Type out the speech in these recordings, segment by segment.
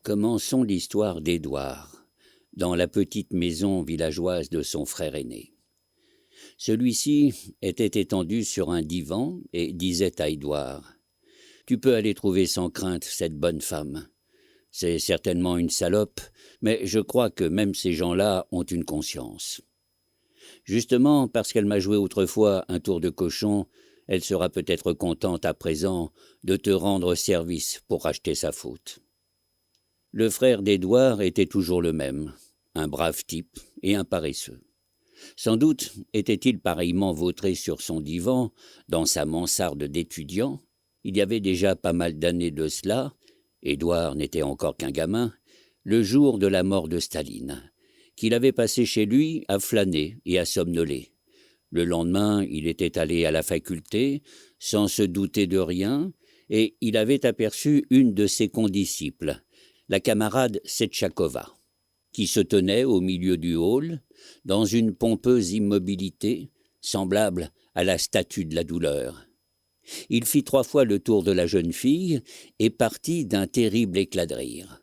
Commençons l'histoire d'Édouard, dans la petite maison villageoise de son frère aîné. Celui-ci était étendu sur un divan et disait à Édouard : « Tu peux aller trouver sans crainte cette bonne femme. C'est certainement une salope, mais je crois que même ces gens-là ont une conscience. Justement, parce qu'elle m'a joué autrefois un tour de cochon, elle sera peut-être contente à présent de te rendre service pour racheter sa faute. » Le frère d'Édouard était toujours le même, un brave type et un paresseux. Sans doute était-il pareillement vautré sur son divan, dans sa mansarde d'étudiant. Il y avait déjà pas mal d'années de cela, Édouard n'était encore qu'un gamin, le jour de la mort de Staline, qu'il avait passé chez lui à flâner et à somnoler. Le lendemain, il était allé à la faculté, sans se douter de rien, et il avait aperçu une de ses condisciples, la camarade Setchakova, qui se tenait au milieu du hall, dans une pompeuse immobilité, semblable à la statue de la douleur. Il fit 3 fois le tour de la jeune fille et partit d'un terrible éclat de rire.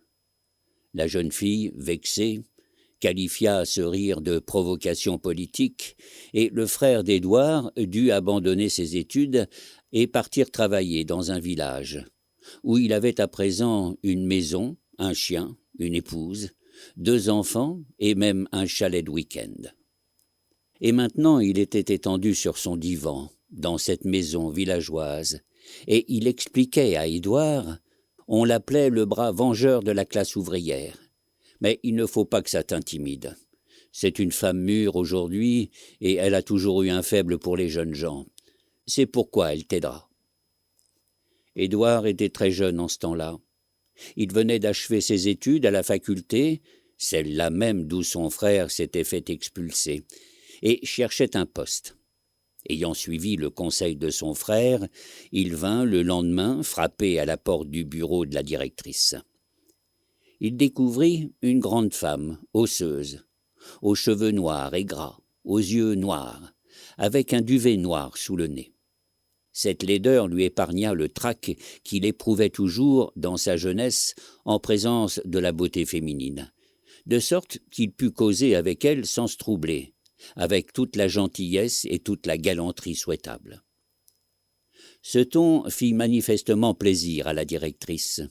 La jeune fille, vexée, qualifia ce rire de provocation politique, et le frère d'Édouard dut abandonner ses études et partir travailler dans un village, où il avait à présent une maison, un chien, une épouse, 2 enfants et même un chalet de week-end. Et maintenant il était étendu sur son divan, dans cette maison villageoise, et il expliquait à Édouard, on l'appelait le bras vengeur de la classe ouvrière. Mais il ne faut pas que ça t'intimide. C'est une femme mûre aujourd'hui, et elle a toujours eu un faible pour les jeunes gens. C'est pourquoi elle t'aidera. Édouard était très jeune en ce temps-là. Il venait d'achever ses études à la faculté, celle-là même d'où son frère s'était fait expulser, et cherchait un poste. Ayant suivi le conseil de son frère, il vint le lendemain frapper à la porte du bureau de la directrice. Il découvrit une grande femme, osseuse, aux cheveux noirs et gras, aux yeux noirs, avec un duvet noir sous le nez. Cette laideur lui épargna le trac qu'il éprouvait toujours dans sa jeunesse en présence de la beauté féminine, de sorte qu'il put causer avec elle sans se troubler, avec toute la gentillesse et toute la galanterie souhaitables. Ce ton fit manifestement plaisir à la directrice,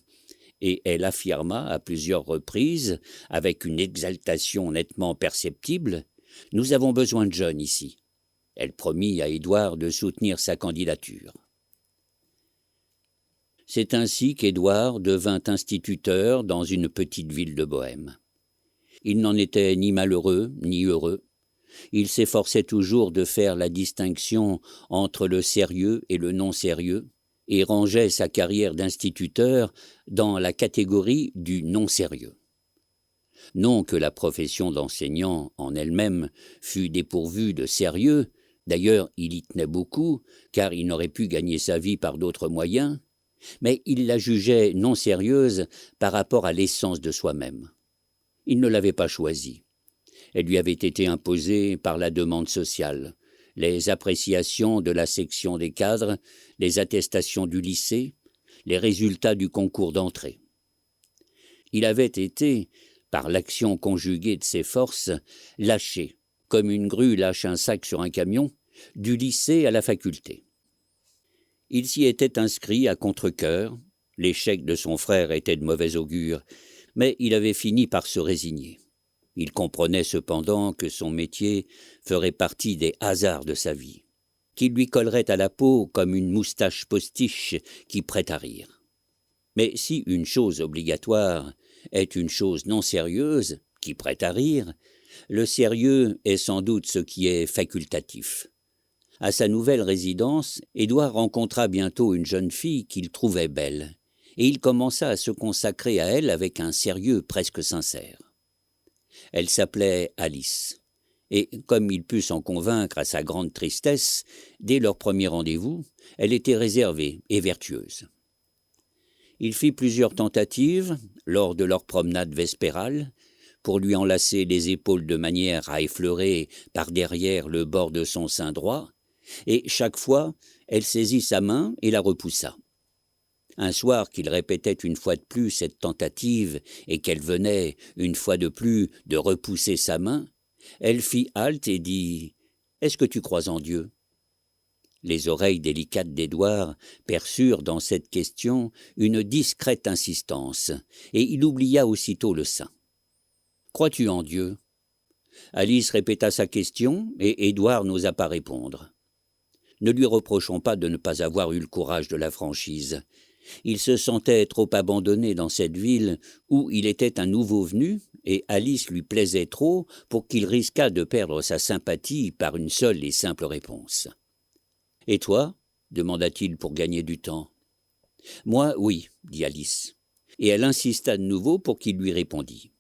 et elle affirma à plusieurs reprises, avec une exaltation nettement perceptible, « Nous avons besoin de jeunes ici ». Elle promit à Édouard de soutenir sa candidature. C'est ainsi qu'Édouard devint instituteur dans une petite ville de Bohême. Il n'en était ni malheureux ni heureux. Il s'efforçait toujours de faire la distinction entre le sérieux et le non-sérieux, et rangeait sa carrière d'instituteur dans la catégorie du non-sérieux. Non que la profession d'enseignant en elle-même fût dépourvue de sérieux, d'ailleurs il y tenait beaucoup, car il n'aurait pu gagner sa vie par d'autres moyens, mais il la jugeait non sérieuse par rapport à l'essence de soi-même. Il ne l'avait pas choisie. Elle lui avait été imposée par la demande sociale, les appréciations de la section des cadres, les attestations du lycée, les résultats du concours d'entrée. Il avait été, par l'action conjuguée de ses forces, lâché, comme une grue lâche un sac sur un camion, du lycée à la faculté. Il s'y était inscrit à contre-cœur, l'échec de son frère était de mauvais augure, mais il avait fini par se résigner. Il comprenait cependant que son métier ferait partie des hasards de sa vie, qu'il lui collerait à la peau comme une moustache postiche qui prête à rire. Mais si une chose obligatoire est une chose non sérieuse, qui prête à rire, le sérieux est sans doute ce qui est facultatif. À sa nouvelle résidence, Édouard rencontra bientôt une jeune fille qu'il trouvait belle, et il commença à se consacrer à elle avec un sérieux presque sincère. Elle s'appelait Alice, et comme il put s'en convaincre à sa grande tristesse, dès leur premier rendez-vous, elle était réservée et vertueuse. Il fit plusieurs tentatives, lors de leur promenade vespérale, pour lui enlacer les épaules de manière à effleurer par derrière le bord de son sein droit, et chaque fois, elle saisit sa main et la repoussa. Un soir qu'il répétait une fois de plus cette tentative et qu'elle venait, une fois de plus, de repousser sa main, elle fit halte et dit « Est-ce que tu crois en Dieu ?» Les oreilles délicates d'Édouard perçurent dans cette question une discrète insistance, et il oublia aussitôt le sein. « Crois-tu en Dieu ?» Alice répéta sa question, et Édouard n'osa pas répondre. Ne lui reprochons pas de ne pas avoir eu le courage de la franchise. Il se sentait trop abandonné dans cette ville où il était un nouveau venu, et Alice lui plaisait trop pour qu'il risquât de perdre sa sympathie par une seule et simple réponse. « Et toi ?» demanda-t-il pour gagner du temps. « Moi, oui, » dit Alice, et elle insista de nouveau pour qu'il lui répondît.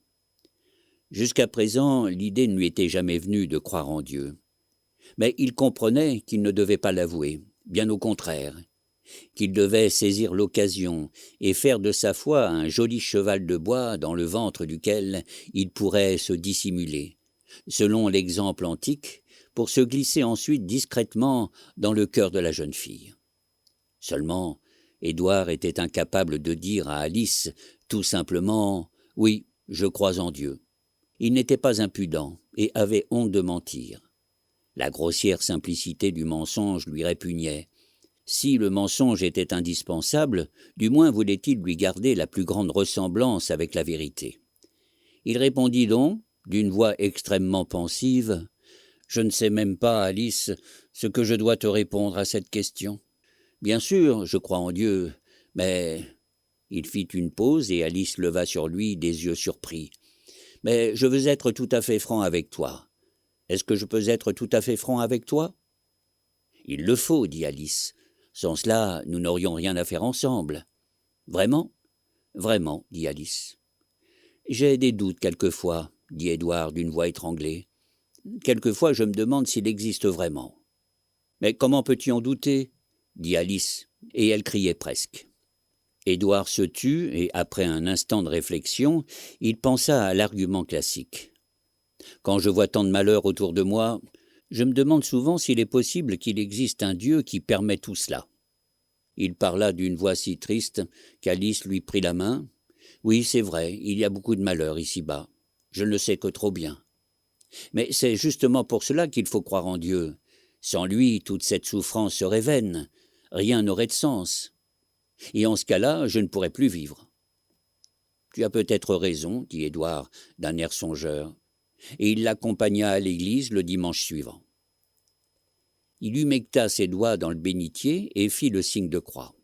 Jusqu'à présent, l'idée ne lui était jamais venue de croire en Dieu. Mais il comprenait qu'il ne devait pas l'avouer, bien au contraire, qu'il devait saisir l'occasion et faire de sa foi un joli cheval de bois dans le ventre duquel il pourrait se dissimuler, selon l'exemple antique, pour se glisser ensuite discrètement dans le cœur de la jeune fille. Seulement, Édouard était incapable de dire à Alice tout simplement « Oui, je crois en Dieu ». Il n'était pas impudent et avait honte de mentir. La grossière simplicité du mensonge lui répugnait. Si le mensonge était indispensable, du moins voulait-il lui garder la plus grande ressemblance avec la vérité. Il répondit donc, d'une voix extrêmement pensive, « Je ne sais même pas, Alice, ce que je dois te répondre à cette question. Bien sûr, je crois en Dieu, mais... » Il fit une pause et Alice leva sur lui des yeux surpris. « Mais je veux être tout à fait franc avec toi. Est-ce que je peux être tout à fait franc avec toi ?»« Il le faut, » dit Alice. « Sans cela, nous n'aurions rien à faire ensemble. »« Vraiment ?»« Vraiment, » dit Alice. « J'ai des doutes quelquefois, » dit Édouard d'une voix étranglée. « Quelquefois, je me demande s'il existe vraiment. »« Mais comment peux-tu en douter ?» dit Alice, et elle criait presque. Édouard se tut, et après un instant de réflexion, il pensa à l'argument classique. « Quand je vois tant de malheurs autour de moi, je me demande souvent s'il est possible qu'il existe un Dieu qui permet tout cela. » Il parla d'une voix si triste qu'Alice lui prit la main. « Oui, c'est vrai, il y a beaucoup de malheurs ici-bas. Je ne le sais que trop bien. Mais c'est justement pour cela qu'il faut croire en Dieu. Sans lui, toute cette souffrance serait vaine. Rien n'aurait de sens. Et en ce cas-là, je ne pourrais plus vivre. »« Tu as peut-être raison, » dit Édouard d'un air songeur, et il l'accompagna à l'église le dimanche suivant. Il humecta ses doigts dans le bénitier et fit le signe de croix.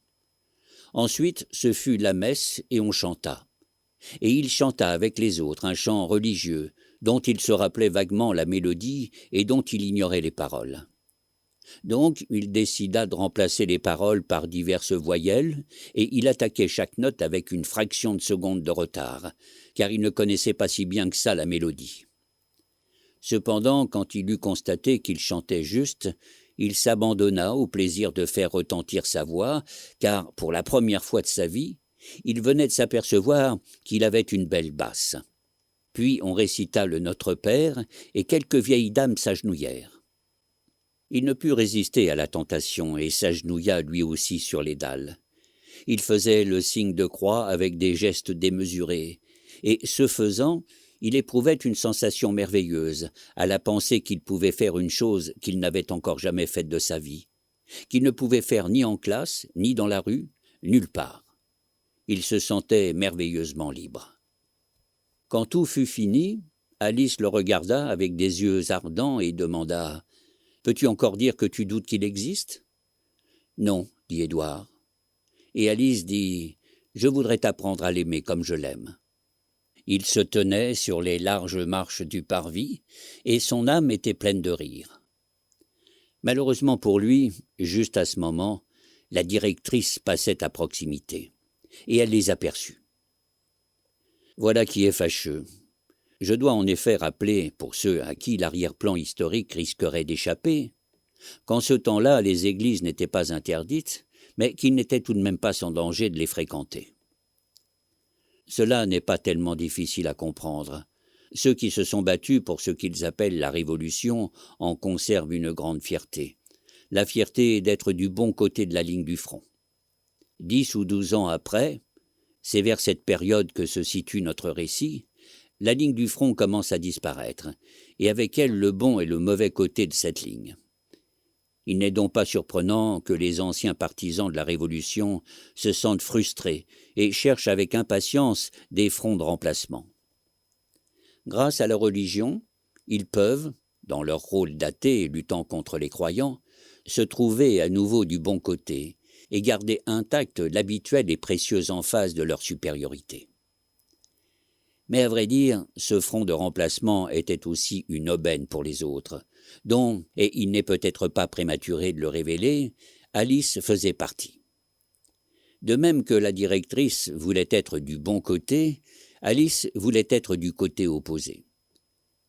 Ensuite, ce fut la messe et on chanta. Et il chanta avec les autres un chant religieux dont il se rappelait vaguement la mélodie et dont il ignorait les paroles. Donc, il décida de remplacer les paroles par diverses voyelles, et il attaquait chaque note avec une fraction de seconde de retard, car il ne connaissait pas si bien que ça la mélodie. Cependant, quand il eut constaté qu'il chantait juste, il s'abandonna au plaisir de faire retentir sa voix, car, pour la première fois de sa vie, il venait de s'apercevoir qu'il avait une belle basse. Puis on récita le Notre Père, et quelques vieilles dames s'agenouillèrent. Il ne put résister à la tentation et s'agenouilla lui aussi sur les dalles. Il faisait le signe de croix avec des gestes démesurés, et, ce faisant, il éprouvait une sensation merveilleuse à la pensée qu'il pouvait faire une chose qu'il n'avait encore jamais faite de sa vie, qu'il ne pouvait faire ni en classe, ni dans la rue, nulle part. Il se sentait merveilleusement libre. Quand tout fut fini, Alice le regarda avec des yeux ardents et demanda « Peux-tu encore dire que tu doutes qu'il existe ?»« Non, » dit Édouard. Et Alice dit « Je voudrais t'apprendre à l'aimer comme je l'aime. » Il se tenait sur les larges marches du parvis, et son âme était pleine de rire. Malheureusement pour lui, juste à ce moment, la directrice passait à proximité, et elle les aperçut. Voilà qui est fâcheux. Je dois en effet rappeler, pour ceux à qui l'arrière-plan historique risquerait d'échapper, qu'en ce temps-là, les églises n'étaient pas interdites, mais qu'il n'était tout de même pas sans danger de les fréquenter. Cela n'est pas tellement difficile à comprendre. Ceux qui se sont battus pour ce qu'ils appellent la Révolution en conservent une grande fierté. La fierté d'être du bon côté de la ligne du front. 10 ou 12 ans après, c'est vers cette période que se situe notre récit, la ligne du front commence à disparaître, et avec elle le bon et le mauvais côté de cette ligne. Il n'est donc pas surprenant que les anciens partisans de la Révolution se sentent frustrés et cherchent avec impatience des fronts de remplacement. Grâce à la religion, ils peuvent, dans leur rôle d'athées luttant contre les croyants, se trouver à nouveau du bon côté et garder intacte l'habituelle et précieuse emphase de leur supériorité. Mais à vrai dire, ce front de remplacement était aussi une aubaine pour les autres, dont, et il n'est peut-être pas prématuré de le révéler, Alice faisait partie. De même que la directrice voulait être du bon côté, Alice voulait être du côté opposé.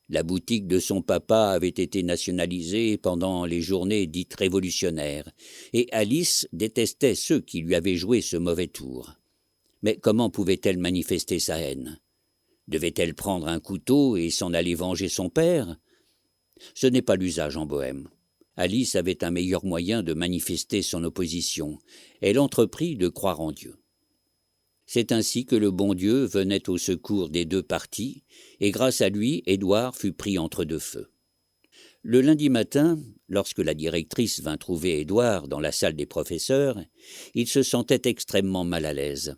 La boutique de son papa avait été nationalisée pendant les journées dites révolutionnaires, et Alice détestait ceux qui lui avaient joué ce mauvais tour. Mais comment pouvait-elle manifester sa haine ? Devait-elle prendre un couteau et s'en aller venger son père ? Ce n'est pas l'usage en Bohême. Alice avait un meilleur moyen de manifester son opposition. Elle entreprit de croire en Dieu. C'est ainsi que le bon Dieu venait au secours des deux partis, et grâce à lui, Édouard fut pris entre deux feux. Le lundi matin, lorsque la directrice vint trouver Édouard dans la salle des professeurs, il se sentait extrêmement mal à l'aise.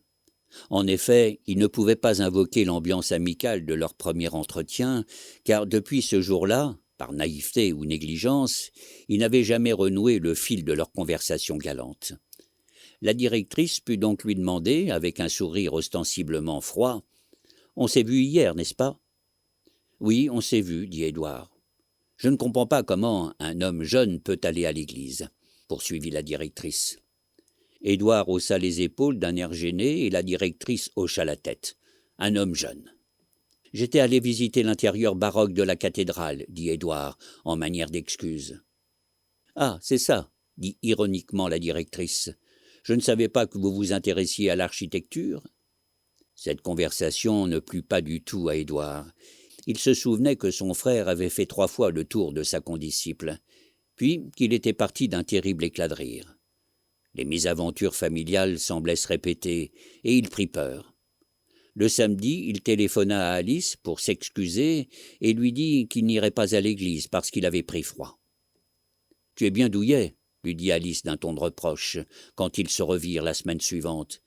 En effet, il ne pouvait pas invoquer l'ambiance amicale de leur premier entretien, car depuis ce jour-là, par naïveté ou négligence, il n'avait jamais renoué le fil de leur conversation galante. La directrice put donc lui demander, avec un sourire ostensiblement froid, « On s'est vu hier, n'est-ce pas ?»« Oui, on s'est vu, dit Édouard. »« Je ne comprends pas comment un homme jeune peut aller à l'église, » poursuivit la directrice. Édouard haussa les épaules d'un air gêné et la directrice hocha la tête. Un homme jeune. « J'étais allé visiter l'intérieur baroque de la cathédrale, » dit Édouard, en manière d'excuse. « Ah, c'est ça, » dit ironiquement la directrice. « Je ne savais pas que vous vous intéressiez à l'architecture. » Cette conversation ne plut pas du tout à Édouard. Il se souvenait que son frère avait fait 3 fois le tour de sa condisciple, puis qu'il était parti d'un terrible éclat de rire. Les mésaventures familiales semblaient se répéter, et il prit peur. Le samedi, il téléphona à Alice pour s'excuser et lui dit qu'il n'irait pas à l'église parce qu'il avait pris froid. « Tu es bien douillet, » lui dit Alice d'un ton de reproche, quand ils se revirent la semaine suivante.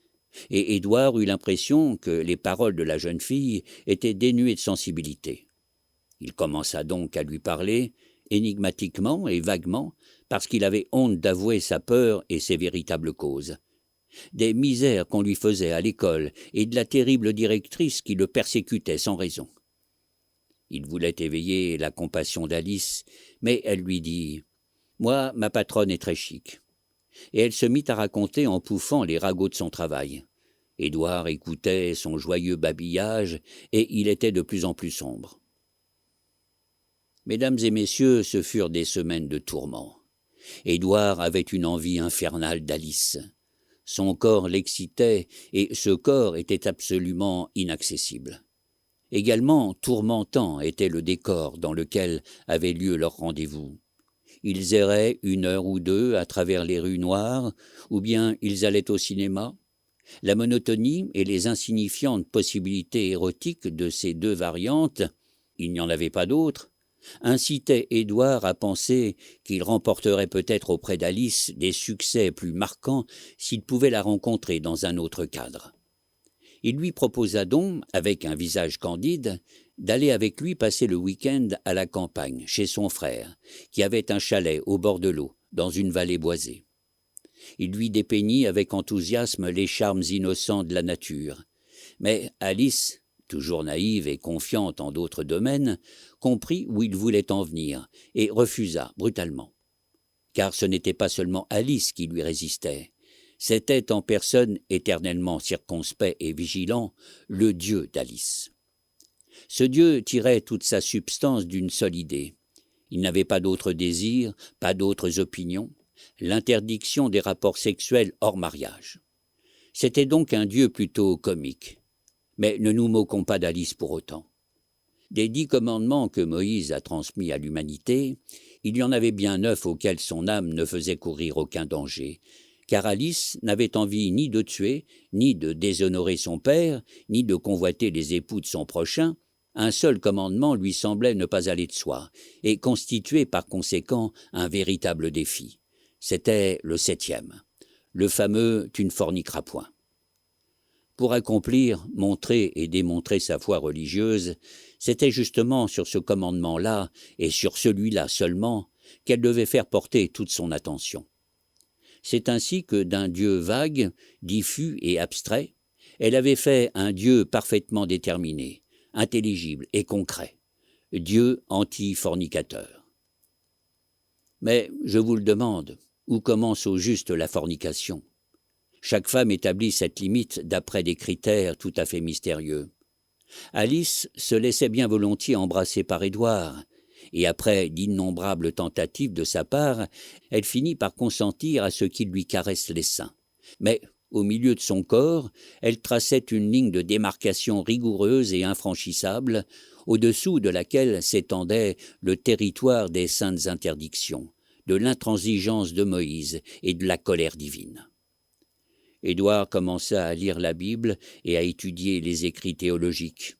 Et Édouard eut l'impression que les paroles de la jeune fille étaient dénuées de sensibilité. Il commença donc à lui parler, énigmatiquement et vaguement, parce qu'il avait honte d'avouer sa peur et ses véritables causes. Des misères qu'on lui faisait à l'école et de la terrible directrice qui le persécutait sans raison. Il voulait éveiller la compassion d'Alice, mais elle lui dit « Moi, ma patronne est très chic. » Et elle se mit à raconter en pouffant les ragots de son travail. Édouard écoutait son joyeux babillage et il était de plus en plus sombre. Mesdames et messieurs, ce furent des semaines de tourments. Édouard avait une envie infernale d'Alice. Son corps l'excitait et ce corps était absolument inaccessible. Également tourmentant était le décor dans lequel avait lieu leur rendez-vous. Ils erraient 1 heure ou 2 à travers les rues noires, ou bien ils allaient au cinéma. La monotonie et les insignifiantes possibilités érotiques de ces 2 variantes, il n'y en avait pas d'autres, incitaient Édouard à penser qu'il remporterait peut-être auprès d'Alice des succès plus marquants s'il pouvait la rencontrer dans un autre cadre. Il lui proposa donc, avec un visage candide, d'aller avec lui passer le week-end à la campagne, chez son frère, qui avait un chalet au bord de l'eau, dans une vallée boisée. Il lui dépeignit avec enthousiasme les charmes innocents de la nature. Mais Alice, toujours naïve et confiante en d'autres domaines, comprit où il voulait en venir et refusa brutalement. Car ce n'était pas seulement Alice qui lui résistait. C'était en personne éternellement circonspect et vigilant le Dieu d'Alice. Ce Dieu tirait toute sa substance d'une seule idée. Il n'avait pas d'autres désirs, pas d'autres opinions, l'interdiction des rapports sexuels hors mariage. C'était donc un Dieu plutôt comique. Mais ne nous moquons pas d'Alice pour autant. Des 10 commandements que Moïse a transmis à l'humanité, il y en avait bien 9 auxquels son âme ne faisait courir aucun danger, car Alice n'avait envie ni de tuer, ni de déshonorer son père, ni de convoiter les époux de son prochain. Un seul commandement lui semblait ne pas aller de soi, et constituait par conséquent un véritable défi. C'était le 7e, le fameux « tu ne forniqueras point ». Pour accomplir, montrer et démontrer sa foi religieuse, c'était justement sur ce commandement-là, et sur celui-là seulement, qu'elle devait faire porter toute son attention. C'est ainsi que d'un Dieu vague, diffus et abstrait, elle avait fait un Dieu parfaitement déterminé, intelligible et concret, Dieu anti-fornicateur. Mais, je vous le demande, où commence au juste la fornication ? Chaque femme établit cette limite d'après des critères tout à fait mystérieux. Alice se laissait bien volontiers embrasser par Édouard, et après d'innombrables tentatives de sa part, elle finit par consentir à ce qu'il lui caresse les seins. Mais, au milieu de son corps, elle traçait une ligne de démarcation rigoureuse et infranchissable, au-dessous de laquelle s'étendait le territoire des saintes interdictions, de l'intransigeance de Moïse et de la colère divine. Édouard commença à lire la Bible et à étudier les écrits théologiques.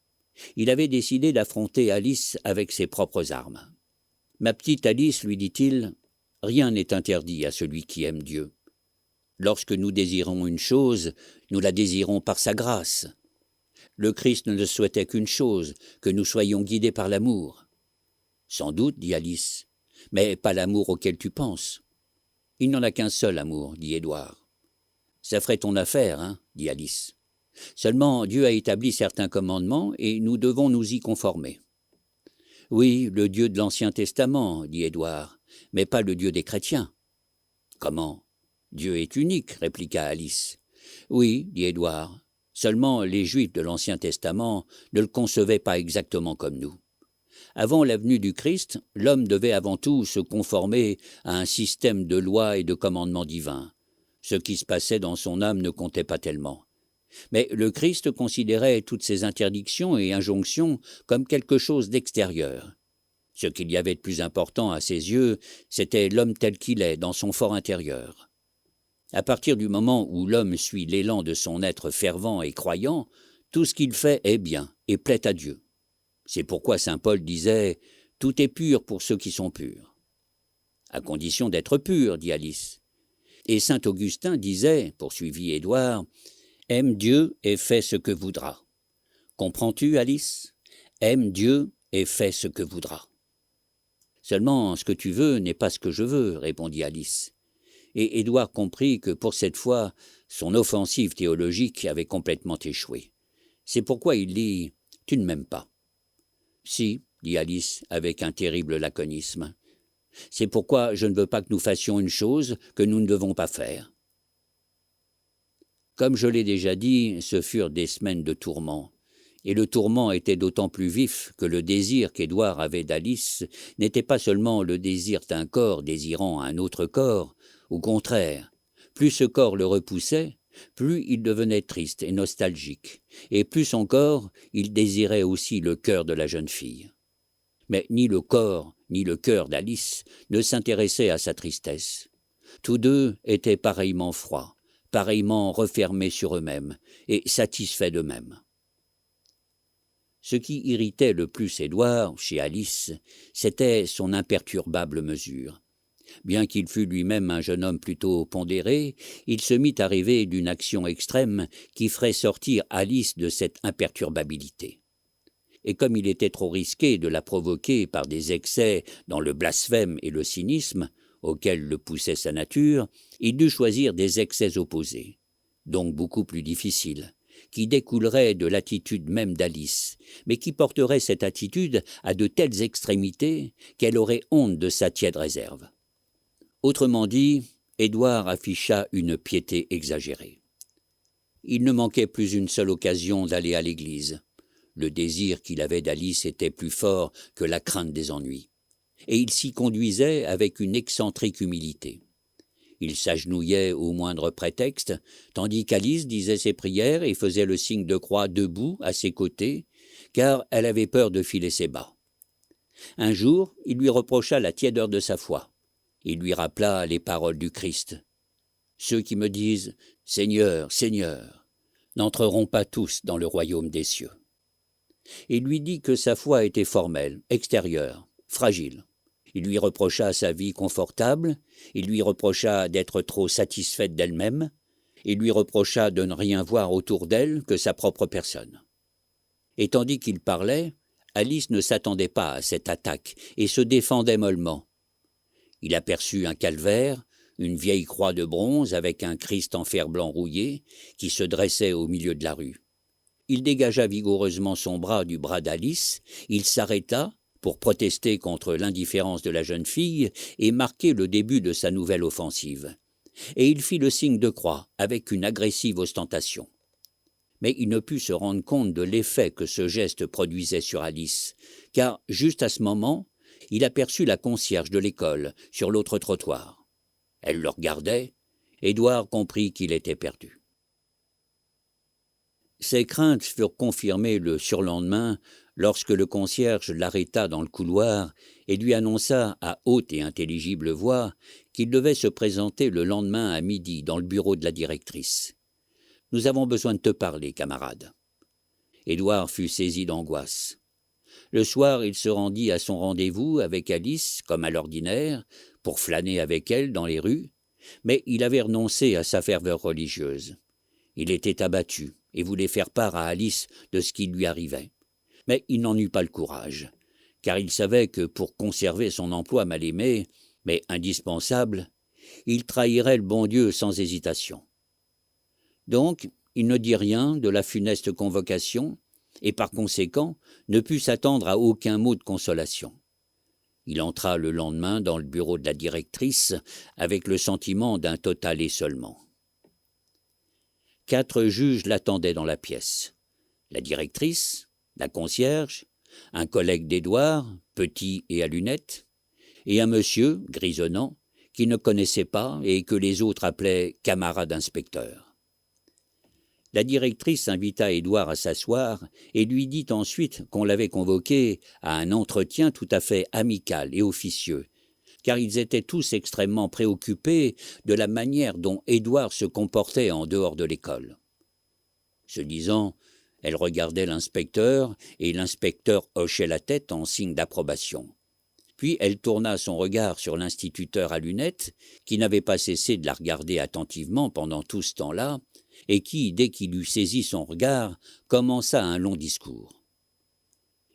Il avait décidé d'affronter Alice avec ses propres armes. « Ma petite Alice, lui dit-il, rien n'est interdit à celui qui aime Dieu. Lorsque nous désirons une chose, nous la désirons par sa grâce. Le Christ ne souhaitait qu'une chose, que nous soyons guidés par l'amour. »« Sans doute, dit Alice, mais pas l'amour auquel tu penses. »« Il n'en a qu'un seul amour, dit Édouard. »« Ça ferait ton affaire, hein, dit Alice. Seulement, Dieu a établi certains commandements et nous devons nous y conformer. »« Oui, le Dieu de l'Ancien Testament, dit Édouard, mais pas le Dieu des chrétiens. »« Comment ? Dieu est unique, répliqua Alice. »« Oui, dit Édouard, seulement les Juifs de l'Ancien Testament ne le concevaient pas exactement comme nous. Avant la venue du Christ, l'homme devait avant tout se conformer à un système de lois et de commandements divins. Ce qui se passait dans son âme ne comptait pas tellement. Mais le Christ considérait toutes ces interdictions et injonctions comme quelque chose d'extérieur. Ce qu'il y avait de plus important à ses yeux, c'était l'homme tel qu'il est, dans son fort intérieur. À partir du moment où l'homme suit l'élan de son être fervent et croyant, tout ce qu'il fait est bien et plaît à Dieu. C'est pourquoi saint Paul disait « Tout est pur pour ceux qui sont purs. » « À condition d'être pur, dit Alice. Et saint Augustin disait, poursuivit Édouard, « Aime Dieu et fais ce que voudras. » Comprends-tu, Alice ? Aime Dieu et fais ce que voudras. Seulement, ce que tu veux n'est pas ce que je veux, répondit Alice. Et Édouard comprit que pour cette fois, son offensive théologique avait complètement échoué. C'est pourquoi il dit « Tu ne m'aimes pas. » Si, dit Alice avec un terrible laconisme. C'est pourquoi je ne veux pas que nous fassions une chose que nous ne devons pas faire. Comme je l'ai déjà dit, ce furent des semaines de tourments. Et le tourment était d'autant plus vif que le désir qu'Édouard avait d'Alice n'était pas seulement le désir d'un corps désirant un autre corps. Au contraire, plus ce corps le repoussait, plus il devenait triste et nostalgique, et plus encore il désirait aussi le cœur de la jeune fille. Mais ni le corps ni le cœur d'Alice ne s'intéressaient à sa tristesse. Tous deux étaient pareillement froids, pareillement refermés sur eux-mêmes et satisfaits d'eux-mêmes. Ce qui irritait le plus Édouard, chez Alice, c'était son imperturbable mesure. Bien qu'il fût lui-même un jeune homme plutôt pondéré, il se mit à rêver d'une action extrême qui ferait sortir Alice de cette imperturbabilité. Et comme il était trop risqué de la provoquer par des excès dans le blasphème et le cynisme, auxquels le poussait sa nature, il dut choisir des excès opposés, donc beaucoup plus difficiles, qui découleraient de l'attitude même d'Alice, mais qui porteraient cette attitude à de telles extrémités qu'elle aurait honte de sa tiède réserve. Autrement dit, Édouard afficha une piété exagérée. Il ne manquait plus une seule occasion d'aller à l'église. Le désir qu'il avait d'Alice était plus fort que la crainte des ennuis. Et il s'y conduisait avec une excentrique humilité. Il s'agenouillait au moindre prétexte, tandis qu'Alice disait ses prières et faisait le signe de croix debout à ses côtés, car elle avait peur de filer ses bas. Un jour, il lui reprocha la tiédeur de sa foi. Il lui rappela les paroles du Christ. « ceux qui me disent « Seigneur, Seigneur », n'entreront pas tous dans le royaume des cieux. » Il lui dit que sa foi était formelle, extérieure, fragile. Il lui reprocha sa vie confortable, il lui reprocha d'être trop satisfaite d'elle-même, il lui reprocha de ne rien voir autour d'elle que sa propre personne. Et tandis qu'il parlait, Alice ne s'attendait pas à cette attaque et se défendait mollement. Il aperçut un calvaire, une vieille croix de bronze avec un Christ en fer blanc rouillé qui se dressait au milieu de la rue. Il dégagea vigoureusement son bras du bras d'Alice, il s'arrêta pour protester contre l'indifférence de la jeune fille et marquer le début de sa nouvelle offensive. Et il fit le signe de croix avec une agressive ostentation. Mais il ne put se rendre compte de l'effet que ce geste produisait sur Alice, car, juste à ce moment, il aperçut la concierge de l'école sur l'autre trottoir. Elle le regardait. Édouard comprit qu'il était perdu. Ses craintes furent confirmées le surlendemain lorsque le concierge l'arrêta dans le couloir et lui annonça à haute et intelligible voix qu'il devait se présenter le lendemain à midi dans le bureau de la directrice. « Nous avons besoin de te parler, camarade. » Édouard fut saisi d'angoisse. Le soir, il se rendit à son rendez-vous avec Alice, comme à l'ordinaire, pour flâner avec elle dans les rues, mais il avait renoncé à sa ferveur religieuse. Il était abattu et voulait faire part à Alice de ce qui lui arrivait. Mais il n'en eut pas le courage, car il savait que pour conserver son emploi mal aimé, mais indispensable, il trahirait le bon Dieu sans hésitation. Donc, il ne dit rien de la funeste convocation, et par conséquent ne put s'attendre à aucun mot de consolation. Il entra le lendemain dans le bureau de la directrice avec le sentiment d'un total essolement. 4 juges l'attendaient dans la pièce. La directrice, la concierge, un collègue d'Édouard, petit et à lunettes, et un monsieur, grisonnant, qu'il ne connaissait pas et que les autres appelaient « camarade inspecteur ». La directrice invita Édouard à s'asseoir et lui dit ensuite qu'on l'avait convoqué à un entretien tout à fait amical et officieux, car ils étaient tous extrêmement préoccupés de la manière dont Édouard se comportait en dehors de l'école. Ce disant, elle regardait l'inspecteur, et l'inspecteur hochait la tête en signe d'approbation. Puis elle tourna son regard sur l'instituteur à lunettes, qui n'avait pas cessé de la regarder attentivement pendant tout ce temps-là, et qui, dès qu'il eut saisi son regard, commença un long discours.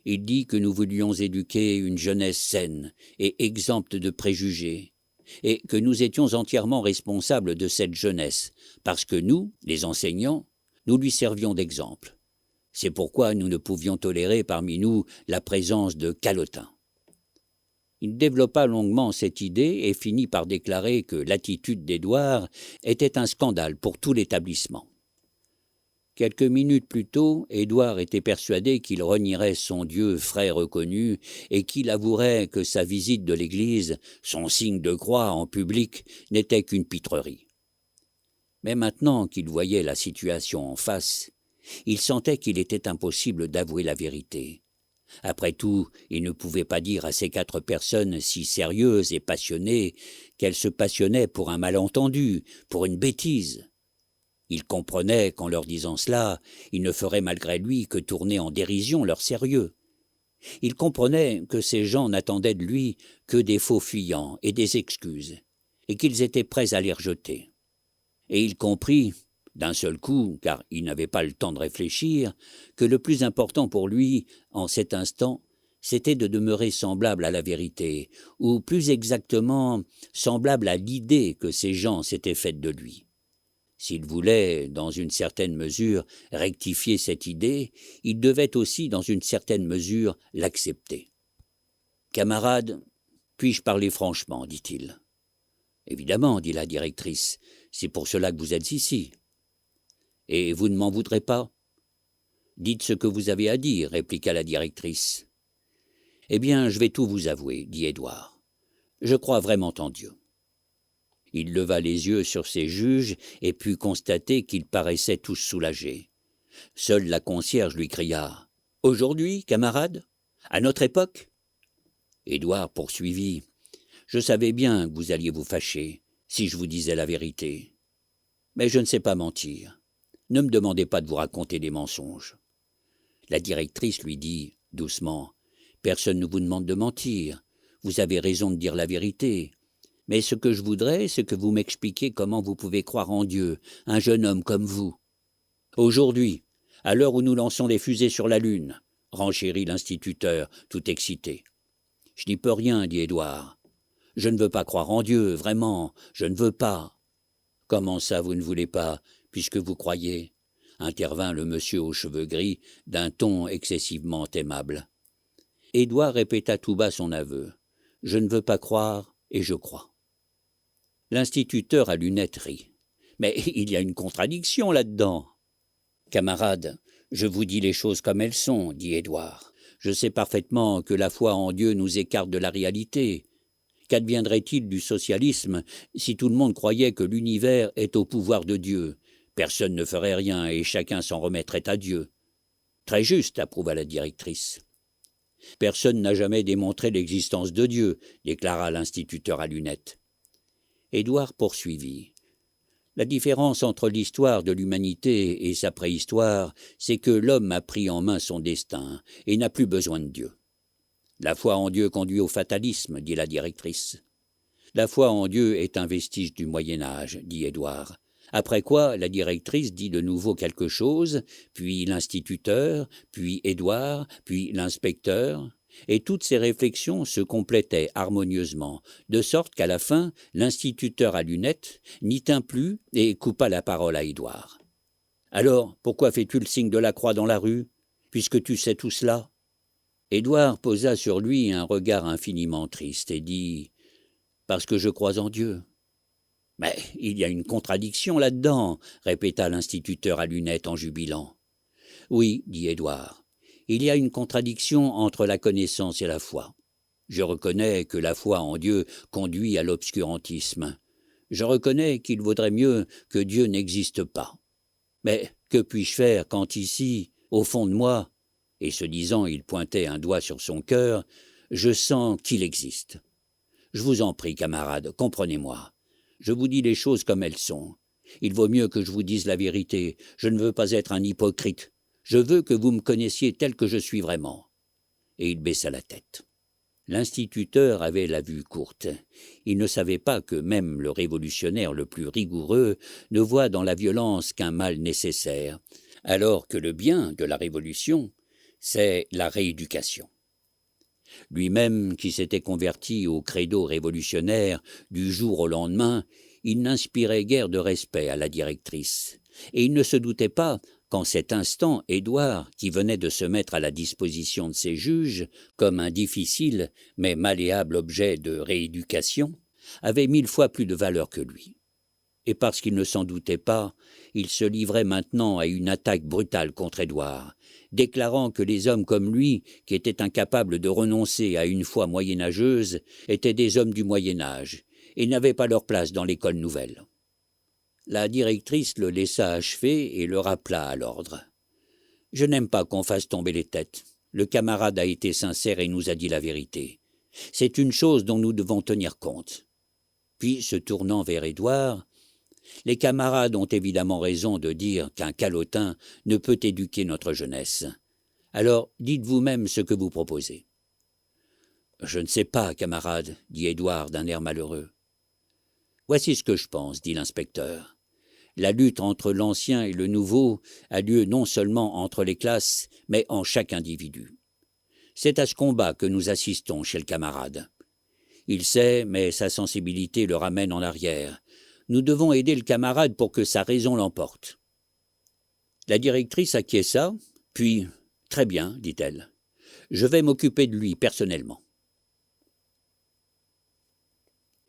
Il dit que nous voulions éduquer une jeunesse saine et exempte de préjugés, et que nous étions entièrement responsables de cette jeunesse, parce que nous, les enseignants, nous lui servions d'exemple. C'est pourquoi nous ne pouvions tolérer parmi nous la présence de calotins. Il développa longuement cette idée et finit par déclarer que l'attitude d'Édouard était un scandale pour tout l'établissement. Quelques minutes plus tôt, Édouard était persuadé qu'il renierait son Dieu frère reconnu et qu'il avouerait que sa visite de l'église, son signe de croix en public, n'était qu'une pitrerie. Mais maintenant qu'il voyait la situation en face, il sentait qu'il était impossible d'avouer la vérité. Après tout, il ne pouvait pas dire à ces 4 personnes si sérieuses et passionnées qu'elles se passionnaient pour un malentendu, pour une bêtise. Il comprenait qu'en leur disant cela, il ne ferait malgré lui que tourner en dérision leur sérieux. Il comprenait que ces gens n'attendaient de lui que des faux fuyants et des excuses, et qu'ils étaient prêts à les rejeter. Et il comprit, d'un seul coup, car il n'avait pas le temps de réfléchir, que le plus important pour lui, en cet instant, c'était de demeurer semblable à la vérité, ou plus exactement, semblable à l'idée que ces gens s'étaient faite de lui. S'il voulait, dans une certaine mesure, rectifier cette idée, il devait aussi, dans une certaine mesure, l'accepter. « Camarade, puis-je parler franchement ?» dit-il. « Évidemment, » dit la directrice, « c'est pour cela que vous êtes ici. » « Et vous ne m'en voudrez pas ?»« Dites ce que vous avez à dire, » répliqua la directrice. « Eh bien, je vais tout vous avouer, » dit Édouard. « Je crois vraiment en Dieu. » Il leva les yeux sur ses juges et put constater qu'ils paraissaient tous soulagés. Seule la concierge lui cria « Aujourd'hui, camarade ? À notre époque ?» Édouard poursuivit « Je savais bien que vous alliez vous fâcher, si je vous disais la vérité. Mais je ne sais pas mentir. Ne me demandez pas de vous raconter des mensonges. » La directrice lui dit, doucement, « Personne ne vous demande de mentir. Vous avez raison de dire la vérité. Mais ce que je voudrais, c'est que vous m'expliquiez comment vous pouvez croire en Dieu, un jeune homme comme vous. » « Aujourd'hui, à l'heure où nous lançons des fusées sur la Lune, » renchérit l'instituteur, tout excité. « Je n'y peux rien, dit Édouard. Je ne veux pas croire en Dieu, vraiment, je ne veux pas. »« Comment ça, vous ne voulez pas, puisque vous croyez ?» intervint le monsieur aux cheveux gris d'un ton excessivement aimable. Édouard répéta tout bas son aveu. « Je ne veux pas croire, et je crois. » L'instituteur à lunettes rit. « Mais il y a une contradiction là-dedans. »« Camarade, je vous dis les choses comme elles sont, dit Édouard. Je sais parfaitement que la foi en Dieu nous écarte de la réalité. Qu'adviendrait-il du socialisme si tout le monde croyait que l'univers est au pouvoir de Dieu? Personne ne ferait rien et chacun s'en remettrait à Dieu. »« Très juste, approuva la directrice. »« Personne n'a jamais démontré l'existence de Dieu, déclara l'instituteur à lunettes. » Édouard poursuivit. La différence entre l'histoire de l'humanité et sa préhistoire, c'est que l'homme a pris en main son destin et n'a plus besoin de Dieu. La foi en Dieu conduit au fatalisme, dit la directrice. La foi en Dieu est un vestige du Moyen-Âge, dit Édouard. Après quoi, la directrice dit de nouveau quelque chose, puis l'instituteur, puis Édouard, puis l'inspecteur. Et toutes ces réflexions se complétaient harmonieusement, de sorte qu'à la fin, l'instituteur à lunettes n'y tint plus et coupa la parole à Édouard. « Alors, pourquoi fais-tu le signe de la croix dans la rue, puisque tu sais tout cela ?» Édouard posa sur lui un regard infiniment triste et dit « Parce que je crois en Dieu. »« Mais il y a une contradiction là-dedans, » répéta l'instituteur à lunettes en jubilant. « Oui, dit Édouard. Il y a une contradiction entre la connaissance et la foi. Je reconnais que la foi en Dieu conduit à l'obscurantisme. Je reconnais qu'il vaudrait mieux que Dieu n'existe pas. Mais que puis-je faire quand ici, au fond de moi, et ce disant il pointait un doigt sur son cœur, je sens qu'il existe. Je vous en prie, camarades, comprenez-moi. Je vous dis les choses comme elles sont. Il vaut mieux que je vous dise la vérité. Je ne veux pas être un hypocrite. Je veux que vous me connaissiez tel que je suis vraiment. » Et il baissa la tête. L'instituteur avait la vue courte. Il ne savait pas que même le révolutionnaire le plus rigoureux ne voit dans la violence qu'un mal nécessaire, alors que le bien de la révolution, c'est la rééducation. Lui-même, qui s'était converti au credo révolutionnaire du jour au lendemain, il n'inspirait guère de respect à la directrice, et il ne se doutait pas qu'en cet instant, Édouard, qui venait de se mettre à la disposition de ses juges, comme un difficile mais malléable objet de rééducation, avait 1000 fois plus de valeur que lui. Et parce qu'il ne s'en doutait pas, il se livrait maintenant à une attaque brutale contre Édouard, déclarant que les hommes comme lui, qui étaient incapables de renoncer à une foi moyenâgeuse, étaient des hommes du Moyen-Âge, et n'avaient pas leur place dans l'école nouvelle. La directrice le laissa achever et le rappela à l'ordre. « Je n'aime pas qu'on fasse tomber les têtes. Le camarade a été sincère et nous a dit la vérité. C'est une chose dont nous devons tenir compte. » Puis, se tournant vers Édouard, « Les camarades ont évidemment raison de dire qu'un calotin ne peut éduquer notre jeunesse. Alors, dites vous-même ce que vous proposez. »« Je ne sais pas, camarade, » dit Édouard d'un air malheureux. « Voici ce que je pense, » dit l'inspecteur. La lutte entre l'ancien et le nouveau a lieu non seulement entre les classes, mais en chaque individu. C'est à ce combat que nous assistons chez le camarade. Il sait, mais sa sensibilité le ramène en arrière. Nous devons aider le camarade pour que sa raison l'emporte. La directrice acquiesça, puis « Très bien, dit-elle. Je vais m'occuper de lui personnellement. »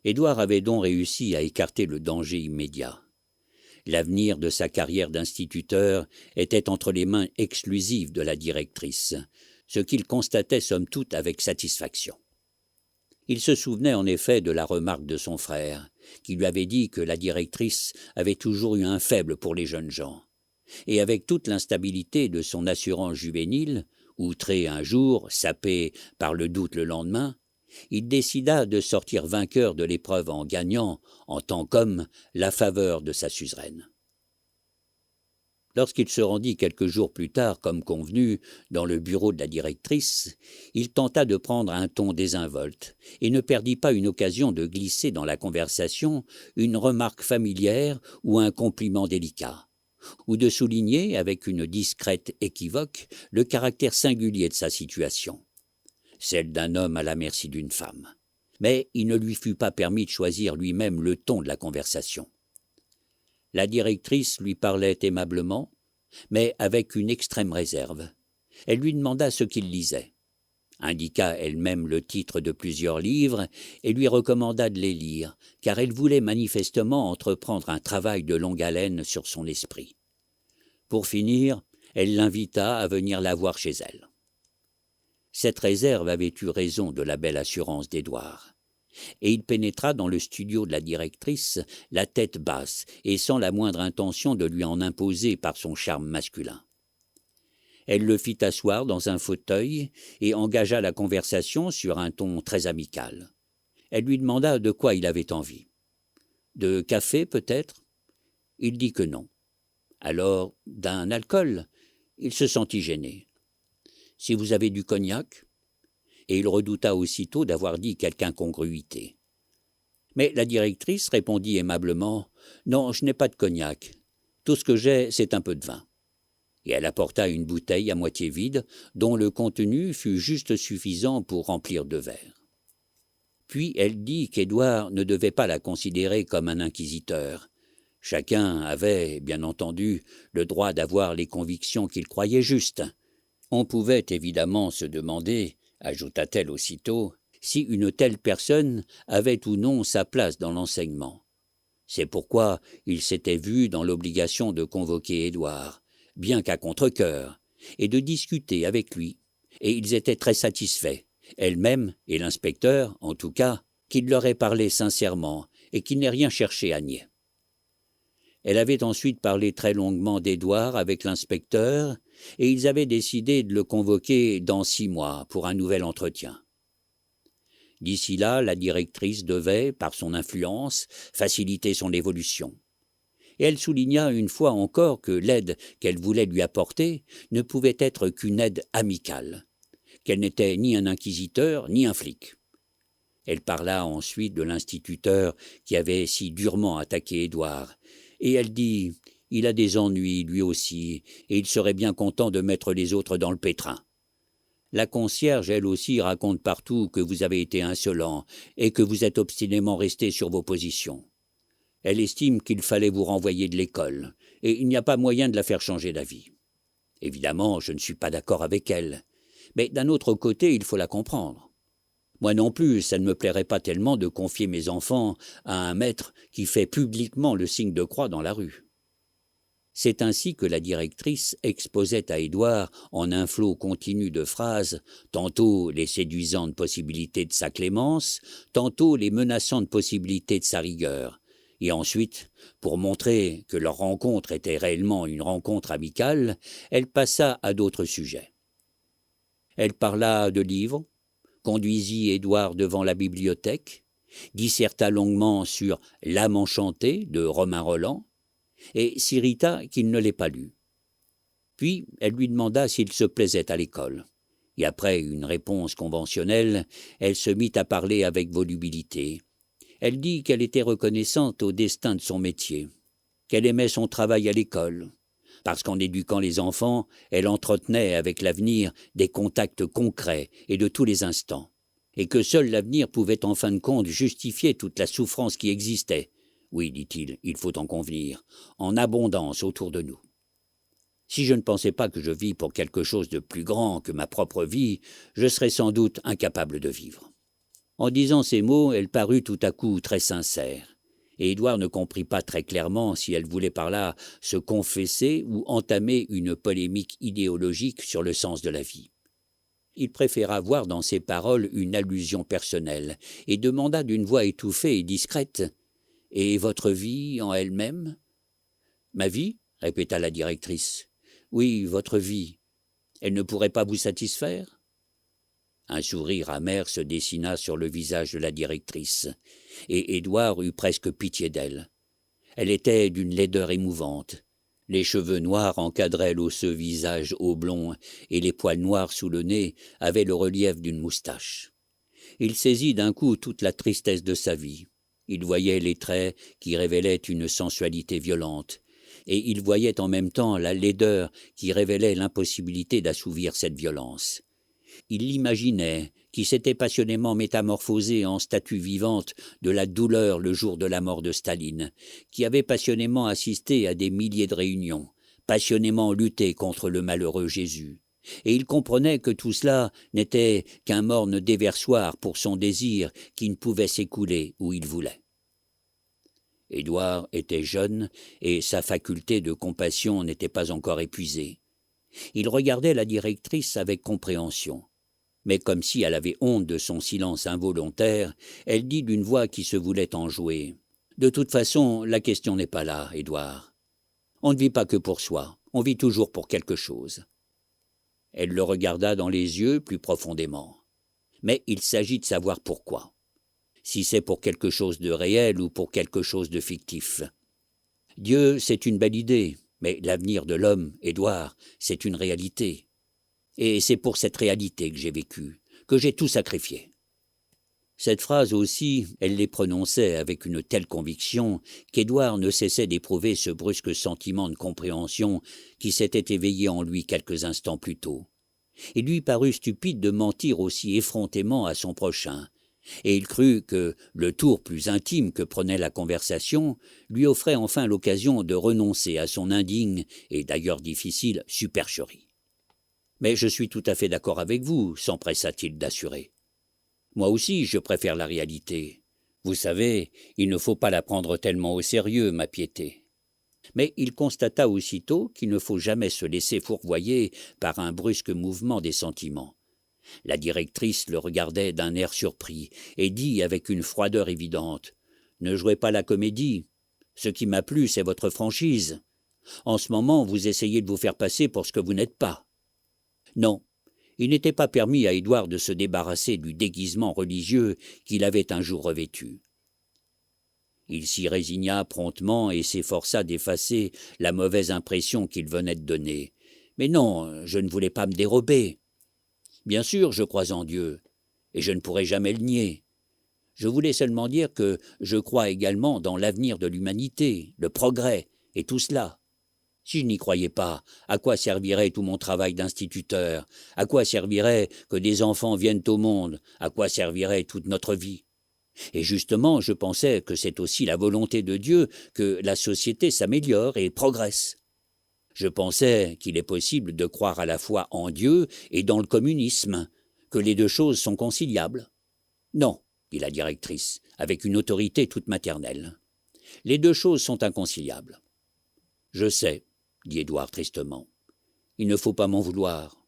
Édouard avait donc réussi à écarter le danger immédiat. L'avenir de sa carrière d'instituteur était entre les mains exclusives de la directrice, ce qu'il constatait somme toute avec satisfaction. Il se souvenait en effet de la remarque de son frère, qui lui avait dit que la directrice avait toujours eu un faible pour les jeunes gens. Et avec toute l'instabilité de son assurance juvénile, outré un jour, sapé par le doute le lendemain, il décida de sortir vainqueur de l'épreuve en gagnant, en tant qu'homme, la faveur de sa suzeraine. Lorsqu'il se rendit quelques jours plus tard, comme convenu, dans le bureau de la directrice, il tenta de prendre un ton désinvolte et ne perdit pas une occasion de glisser dans la conversation une remarque familière ou un compliment délicat, ou de souligner, avec une discrète équivoque, le caractère singulier de sa situation, celle d'un homme à la merci d'une femme. Mais il ne lui fut pas permis de choisir lui-même le ton de la conversation. La directrice lui parlait aimablement, mais avec une extrême réserve. Elle lui demanda ce qu'il lisait, indiqua elle-même le titre de plusieurs livres et lui recommanda de les lire, car elle voulait manifestement entreprendre un travail de longue haleine sur son esprit. Pour finir, elle l'invita à venir la voir chez elle. Cette réserve avait eu raison de la belle assurance d'Édouard. Et il pénétra dans le studio de la directrice, la tête basse et sans la moindre intention de lui en imposer par son charme masculin. Elle le fit asseoir dans un fauteuil et engagea la conversation sur un ton très amical. Elle lui demanda de quoi il avait envie. De café, peut-être ? Il dit que non. Alors, d'un alcool ? Il se sentit gêné. Si vous avez du cognac ? Et il redouta aussitôt d'avoir dit quelque incongruité. Mais la directrice répondit aimablement « Non, je n'ai pas de cognac. Tout ce que j'ai, c'est un peu de vin. » Et elle apporta une bouteille à moitié vide, dont le contenu fut juste suffisant pour remplir 2 verres. Puis elle dit qu'Édouard ne devait pas la considérer comme un inquisiteur. Chacun avait, bien entendu, le droit d'avoir les convictions qu'il croyait justes. On pouvait évidemment se demander, ajouta-t-elle aussitôt, si une telle personne avait ou non sa place dans l'enseignement. C'est pourquoi il s'était vu dans l'obligation de convoquer Édouard, bien qu'à contre-cœur, et de discuter avec lui, et ils étaient très satisfaits, elle-même et l'inspecteur, en tout cas, qu'il leur ait parlé sincèrement et qu'il n'ait rien cherché à nier. Elle avait ensuite parlé très longuement d'Édouard avec l'inspecteur, et ils avaient décidé de le convoquer dans 6 mois pour un nouvel entretien. D'ici là, la directrice devait, par son influence, faciliter son évolution. Et elle souligna une fois encore que l'aide qu'elle voulait lui apporter ne pouvait être qu'une aide amicale, qu'elle n'était ni un inquisiteur ni un flic. Elle parla ensuite de l'instituteur qui avait si durement attaqué Édouard, et elle dit « Il a des ennuis, lui aussi, et il serait bien content de mettre les autres dans le pétrin. La concierge, elle aussi, raconte partout que vous avez été insolent et que vous êtes obstinément resté sur vos positions. Elle estime qu'il fallait vous renvoyer de l'école, et il n'y a pas moyen de la faire changer d'avis. Évidemment, je ne suis pas d'accord avec elle, mais d'un autre côté, il faut la comprendre. Moi non plus, ça ne me plairait pas tellement de confier mes enfants à un maître qui fait publiquement le signe de croix dans la rue. » C'est ainsi que la directrice exposait à Édouard, en un flot continu de phrases, tantôt les séduisantes possibilités de sa clémence, tantôt les menaçantes possibilités de sa rigueur. Et ensuite, pour montrer que leur rencontre était réellement une rencontre amicale, elle passa à d'autres sujets. Elle parla de livres, conduisit Édouard devant la bibliothèque, disserta longuement sur L'âme enchantée de Romain Rolland, et s'irrita qu'il ne l'ait pas lu. Puis elle lui demanda s'il se plaisait à l'école, et après une réponse conventionnelle, elle se mit à parler avec volubilité. Elle dit qu'elle était reconnaissante au destin de son métier, qu'elle aimait son travail à l'école, parce qu'en éduquant les enfants, elle entretenait avec l'avenir des contacts concrets et de tous les instants, et que seul l'avenir pouvait en fin de compte justifier toute la souffrance qui existait. Oui, dit-il, il faut en convenir, en abondance autour de nous. Si je ne pensais pas que je vis pour quelque chose de plus grand que ma propre vie, je serais sans doute incapable de vivre. En disant ces mots, elle parut tout à coup très sincère, et Édouard ne comprit pas très clairement si elle voulait par là se confesser ou entamer une polémique idéologique sur le sens de la vie. Il préféra voir dans ses paroles une allusion personnelle, et demanda d'une voix étouffée et discrète « Et votre vie en elle-même » ?« Ma vie ?» répéta la directrice. « Oui, votre vie. Elle ne pourrait pas vous satisfaire ?» Un sourire amer se dessina sur le visage de la directrice, et Édouard eut presque pitié d'elle. Elle était d'une laideur émouvante, Les cheveux noirs encadraient l'osseux visage oblong, et les poils noirs sous le nez avaient le relief d'une moustache. Il saisit d'un coup toute la tristesse de sa vie. Il voyait les traits qui révélaient une sensualité violente, et il voyait en même temps la laideur qui révélait l'impossibilité d'assouvir cette violence. Il l'imaginait, qui s'était passionnément métamorphosé en statue vivante de la douleur le jour de la mort de Staline, qui avait passionnément assisté à des milliers de réunions, passionnément lutté contre le malheureux Jésus. Et il comprenait que tout cela n'était qu'un morne déversoir pour son désir qui ne pouvait s'écouler où il voulait. Édouard était jeune et sa faculté de compassion n'était pas encore épuisée. Il regardait la directrice avec compréhension. Mais comme si elle avait honte de son silence involontaire, elle dit d'une voix qui se voulait enjouée. « De toute façon, la question n'est pas là, Édouard. On ne vit pas que pour soi, on vit toujours pour quelque chose. » Elle le regarda dans les yeux plus profondément. Mais il s'agit de savoir pourquoi. Si c'est pour quelque chose de réel ou pour quelque chose de fictif. Dieu, c'est une belle idée, mais l'avenir de l'homme, Édouard, c'est une réalité. Et c'est pour cette réalité que j'ai vécu, que j'ai tout sacrifié. Cette phrase aussi, elle les prononçait avec une telle conviction qu'Édouard ne cessait d'éprouver ce brusque sentiment de compréhension qui s'était éveillé en lui quelques instants plus tôt. Il lui parut stupide de mentir aussi effrontément à son prochain, et il crut que le tour plus intime que prenait la conversation lui offrait enfin l'occasion de renoncer à son indigne et d'ailleurs difficile supercherie. « Mais je suis tout à fait d'accord avec vous, » s'empressa-t-il d'assurer. « Moi aussi, je préfère la réalité. Vous savez, il ne faut pas la prendre tellement au sérieux, ma piété. » Mais il constata aussitôt qu'il ne faut jamais se laisser fourvoyer par un brusque mouvement des sentiments. La directrice le regardait d'un air surpris et dit avec une froideur évidente : « Ne jouez pas la comédie. Ce qui m'a plu, c'est votre franchise. En ce moment, vous essayez de vous faire passer pour ce que vous n'êtes pas. » Non, il n'était pas permis à Édouard de se débarrasser du déguisement religieux qu'il avait un jour revêtu. Il s'y résigna promptement et s'efforça d'effacer la mauvaise impression qu'il venait de donner. « Mais non, je ne voulais pas me dérober. Bien sûr, je crois en Dieu, et je ne pourrai jamais le nier. Je voulais seulement dire que je crois également dans l'avenir de l'humanité, le progrès, et tout cela. Si je n'y croyais pas, à quoi servirait tout mon travail d'instituteur? À quoi servirait que des enfants viennent au monde? À quoi servirait toute notre vie? Et justement, je pensais que c'est aussi la volonté de Dieu que la société s'améliore et progresse. Je pensais qu'il est possible de croire à la fois en Dieu et dans le communisme, que les deux choses sont conciliables. Non, dit la directrice, avec une autorité toute maternelle. Les deux choses sont inconciliables. Je sais, dit Édouard tristement. Il ne faut pas m'en vouloir.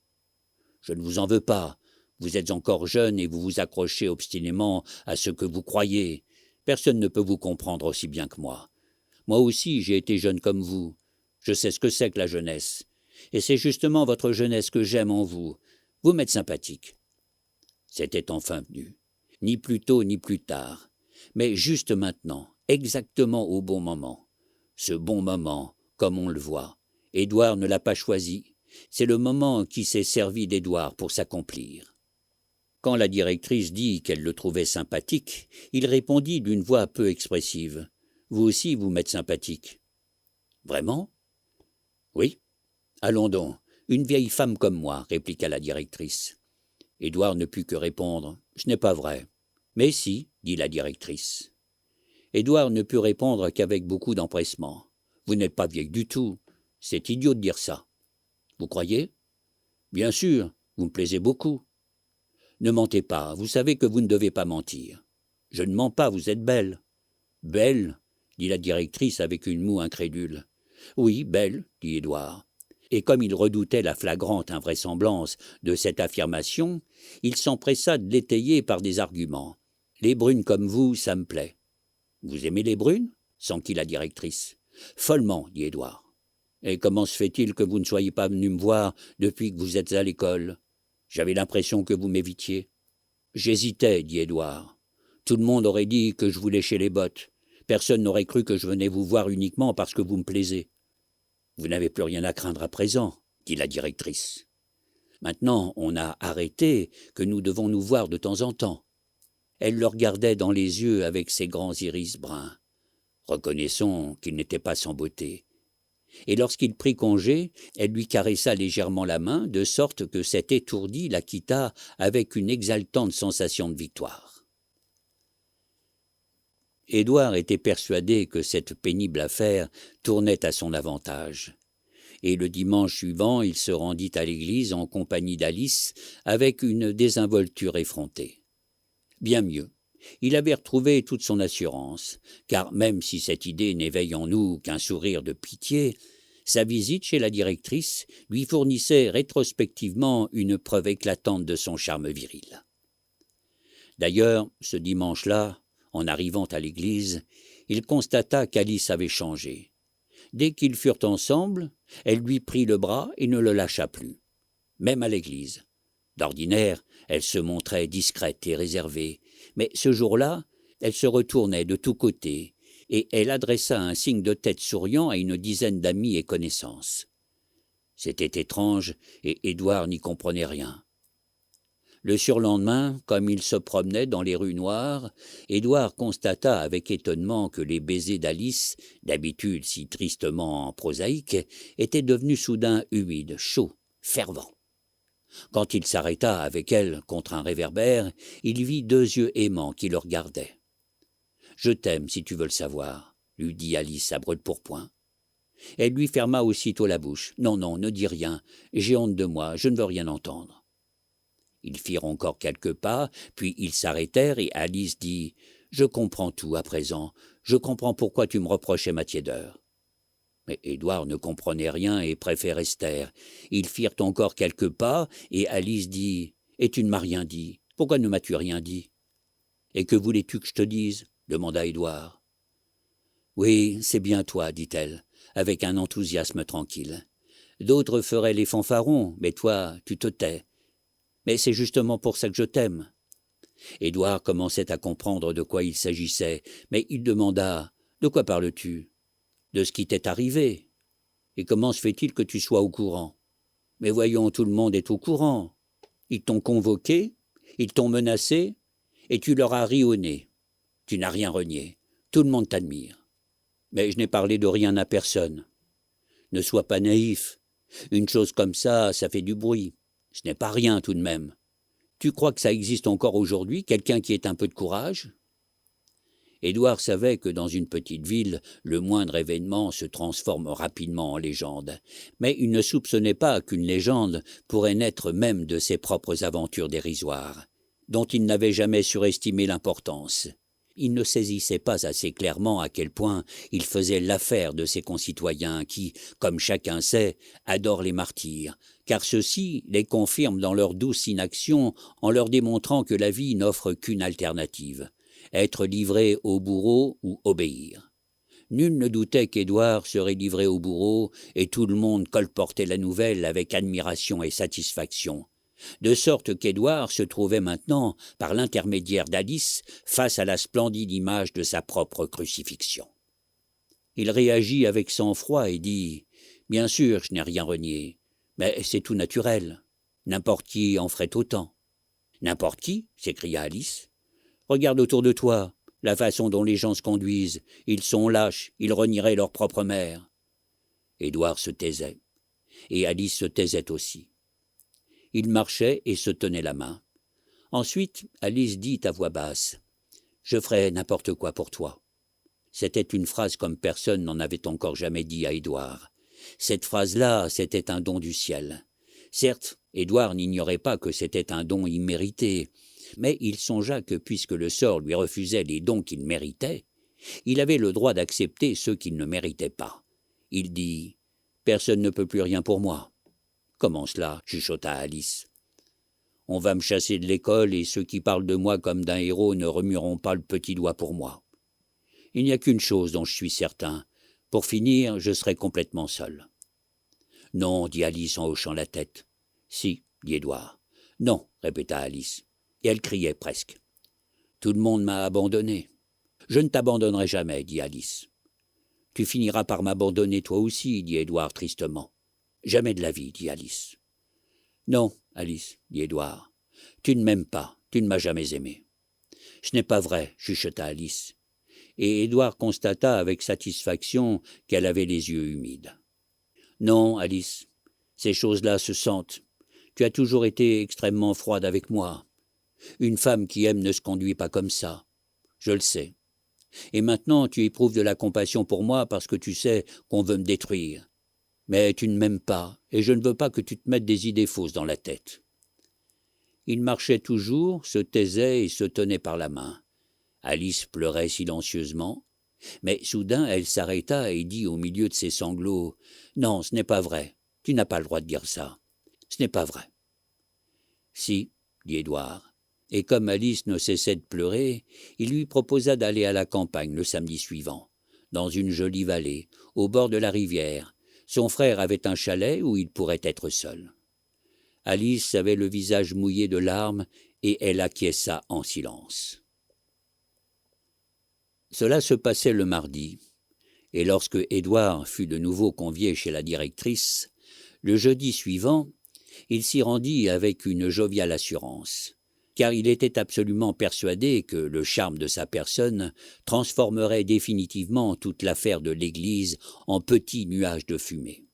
Je ne vous en veux pas. Vous êtes encore jeune et vous vous accrochez obstinément à ce que vous croyez. Personne ne peut vous comprendre aussi bien que moi. Moi aussi, j'ai été jeune comme vous. Je sais ce que c'est que la jeunesse. Et c'est justement votre jeunesse que j'aime en vous. Vous m'êtes sympathique. C'était enfin venu. Ni plus tôt ni plus tard. Mais juste maintenant, exactement au bon moment. Ce bon moment, comme on le voit. Édouard ne l'a pas choisi. C'est le moment qui s'est servi d'Édouard pour s'accomplir. Quand la directrice dit qu'elle le trouvait sympathique, il répondit d'une voix peu expressive. « Vous aussi, vous m'êtes sympathique. »« Vraiment ?»« Oui. »« Allons donc, une vieille femme comme moi, » répliqua la directrice. Édouard ne put que répondre. « Ce n'est pas vrai. »« Mais si, » dit la directrice. Édouard ne put répondre qu'avec beaucoup d'empressement. « Vous n'êtes pas vieille du tout. C'est idiot de dire ça. »« Vous croyez ? » ?»« Bien sûr, vous me plaisez beaucoup. »« Ne mentez pas, vous savez que vous ne devez pas mentir. »« Je ne mens pas, vous êtes belle. »« Belle ?» dit la directrice avec une moue incrédule. « Oui, belle, » dit Édouard. Et comme il redoutait la flagrante invraisemblance de cette affirmation, il s'empressa de l'étayer par des arguments. « Les brunes comme vous, ça me plaît. »« Vous aimez les brunes ?» s'enquit la directrice. « Follement, » dit Édouard. « Et comment se fait-il que vous ne soyez pas venu me voir depuis que vous êtes à l'école ? J'avais l'impression que vous m'évitiez. »« J'hésitais, » dit Édouard. « Tout le monde aurait dit que je vous léchais les bottes. Personne n'aurait cru que je venais vous voir uniquement parce que vous me plaisez. » Vous n'avez plus rien à craindre à présent, dit la directrice. Maintenant, on a arrêté que nous devons nous voir de temps en temps. Elle le regardait dans les yeux avec ses grands iris bruns. Reconnaissons qu'il n'était pas sans beauté. Et lorsqu'il prit congé, elle lui caressa légèrement la main, de sorte que cet étourdi la quitta avec une exaltante sensation de victoire. Édouard était persuadé que cette pénible affaire tournait à son avantage. Et le dimanche suivant, il se rendit à l'église en compagnie d'Alice, avec une désinvolture effrontée. Bien mieux. Il avait retrouvé toute son assurance, car même si cette idée n'éveille en nous qu'un sourire de pitié, sa visite chez la directrice lui fournissait rétrospectivement une preuve éclatante de son charme viril. D'ailleurs, ce dimanche-là, en arrivant à l'église, il constata qu'Alice avait changé. Dès qu'ils furent ensemble, elle lui prit le bras et ne le lâcha plus, même à l'église. D'ordinaire, elle se montrait discrète et réservée, mais ce jour-là, elle se retournait de tous côtés, et elle adressa un signe de tête souriant à une dizaine d'amis et connaissances. C'était étrange, et Édouard n'y comprenait rien. Le surlendemain, comme il se promenait dans les rues noires, Édouard constata avec étonnement que les baisers d'Alice, d'habitude si tristement prosaïques, étaient devenus soudain humides, chauds, fervents. Quand il s'arrêta avec elle contre un réverbère, il vit deux yeux aimants qui le regardaient. « Je t'aime, si tu veux le savoir », lui dit Alice à brûle-pourpoint. Elle lui ferma aussitôt la bouche. « Non, non, ne dis rien, j'ai honte de moi, je ne veux rien entendre. » Ils firent encore quelques pas, puis ils s'arrêtèrent et Alice dit « Je comprends tout à présent, je comprends pourquoi tu me reprochais ma tiédeur. » Mais Édouard ne comprenait rien et préférait se taire. Ils firent encore quelques pas et Alice dit « Et tu ne m'as rien dit, pourquoi ne m'as-tu rien dit ?»« Et que voulais-tu que je te dise ?» demanda Édouard. « Oui, c'est bien toi, dit-elle, avec un enthousiasme tranquille. D'autres feraient les fanfarons, mais toi, tu te tais. Mais c'est justement pour ça que je t'aime. » Édouard commençait à comprendre de quoi il s'agissait, mais il demanda « De quoi parles-tu ?»« De ce qui t'est arrivé. Et comment se fait-il que tu sois au courant ?»« Mais voyons, tout le monde est au courant. Ils t'ont convoqué, ils t'ont menacé, et tu leur as ri au nez. Tu n'as rien renié. Tout le monde t'admire. Mais je n'ai parlé de rien à personne. Ne sois pas naïf. Une chose comme ça fait du bruit. Ce n'est pas rien tout de même. Tu crois que ça existe encore aujourd'hui, quelqu'un qui ait un peu de courage ?» Édouard savait que dans une petite ville, le moindre événement se transforme rapidement en légende, mais il ne soupçonnait pas qu'une légende pourrait naître même de ses propres aventures dérisoires, dont il n'avait jamais surestimé l'importance. Il ne saisissait pas assez clairement à quel point il faisait l'affaire de ses concitoyens qui, comme chacun sait, adorent les martyrs, car ceux-ci les confirment dans leur douce inaction en leur démontrant que la vie n'offre qu'une alternative, être livré au bourreau ou obéir. Nul ne doutait qu'Édouard serait livré au bourreau, et tout le monde colportait la nouvelle avec admiration et satisfaction, de sorte qu'Édouard se trouvait maintenant, par l'intermédiaire d'Alice, face à la splendide image de sa propre crucifixion. Il réagit avec sang-froid et dit « Bien sûr, je n'ai rien renié, mais c'est tout naturel. N'importe qui en ferait autant. »« N'importe qui ?» s'écria Alice. « Regarde autour de toi, la façon dont les gens se conduisent. Ils sont lâches, ils renieraient leur propre mère. » Édouard se taisait, et Alice se taisait aussi. Ils marchaient et se tenaient la main. Ensuite, Alice dit à voix basse « Je ferai n'importe quoi pour toi. » C'était une phrase comme personne n'en avait encore jamais dit à Édouard. Cette phrase-là, c'était un don du ciel. Certes, Édouard n'ignorait pas que c'était un don immérité, mais il songea que puisque le sort lui refusait les dons qu'il méritait, il avait le droit d'accepter ceux qu'il ne méritait pas. Il dit « Personne ne peut plus rien pour moi. » « Comment cela ?» chuchota Alice. « On va me chasser de l'école et ceux qui parlent de moi comme d'un héros ne remueront pas le petit doigt pour moi. Il n'y a qu'une chose dont je suis certain. Pour finir, je serai complètement seul. »« Non, » dit Alice en hochant la tête. « Si, » dit Édouard. « Non, » répéta Alice, et elle criait presque. « Tout le monde m'a abandonné. »« Je ne t'abandonnerai jamais, » dit Alice. Tu finiras par m'abandonner toi aussi, dit Édouard tristement. Jamais de la vie, dit Alice. Non, Alice, dit Édouard. Tu ne m'aimes pas, tu ne m'as jamais aimé. Ce n'est pas vrai, chuchota Alice. Et Édouard constata avec satisfaction qu'elle avait les yeux humides. Non, Alice, ces choses-là se sentent. Tu as toujours été extrêmement froide avec moi. Une femme qui aime ne se conduit pas comme ça. Je le sais. Et maintenant, tu éprouves de la compassion pour moi parce que tu sais qu'on veut me détruire. Mais tu ne m'aimes pas, et je ne veux pas que tu te mettes des idées fausses dans la tête. Il marchait toujours, se taisait et se tenait par la main. Alice pleurait silencieusement, mais soudain elle s'arrêta et dit au milieu de ses sanglots « Non, ce n'est pas vrai. Tu n'as pas le droit de dire ça. Ce n'est pas vrai. » « Si, » dit Édouard. Et comme Alice ne cessait de pleurer, il lui proposa d'aller à la campagne le samedi suivant, dans une jolie vallée, au bord de la rivière. Son frère avait un chalet où il pourrait être seul. Alice avait le visage mouillé de larmes et elle acquiesça en silence. Cela se passait le mardi, et lorsque Édouard fut de nouveau convié chez la directrice, le jeudi suivant, il s'y rendit avec une joviale assurance, car il était absolument persuadé que le charme de sa personne transformerait définitivement toute l'affaire de l'Église en petit nuage de fumée.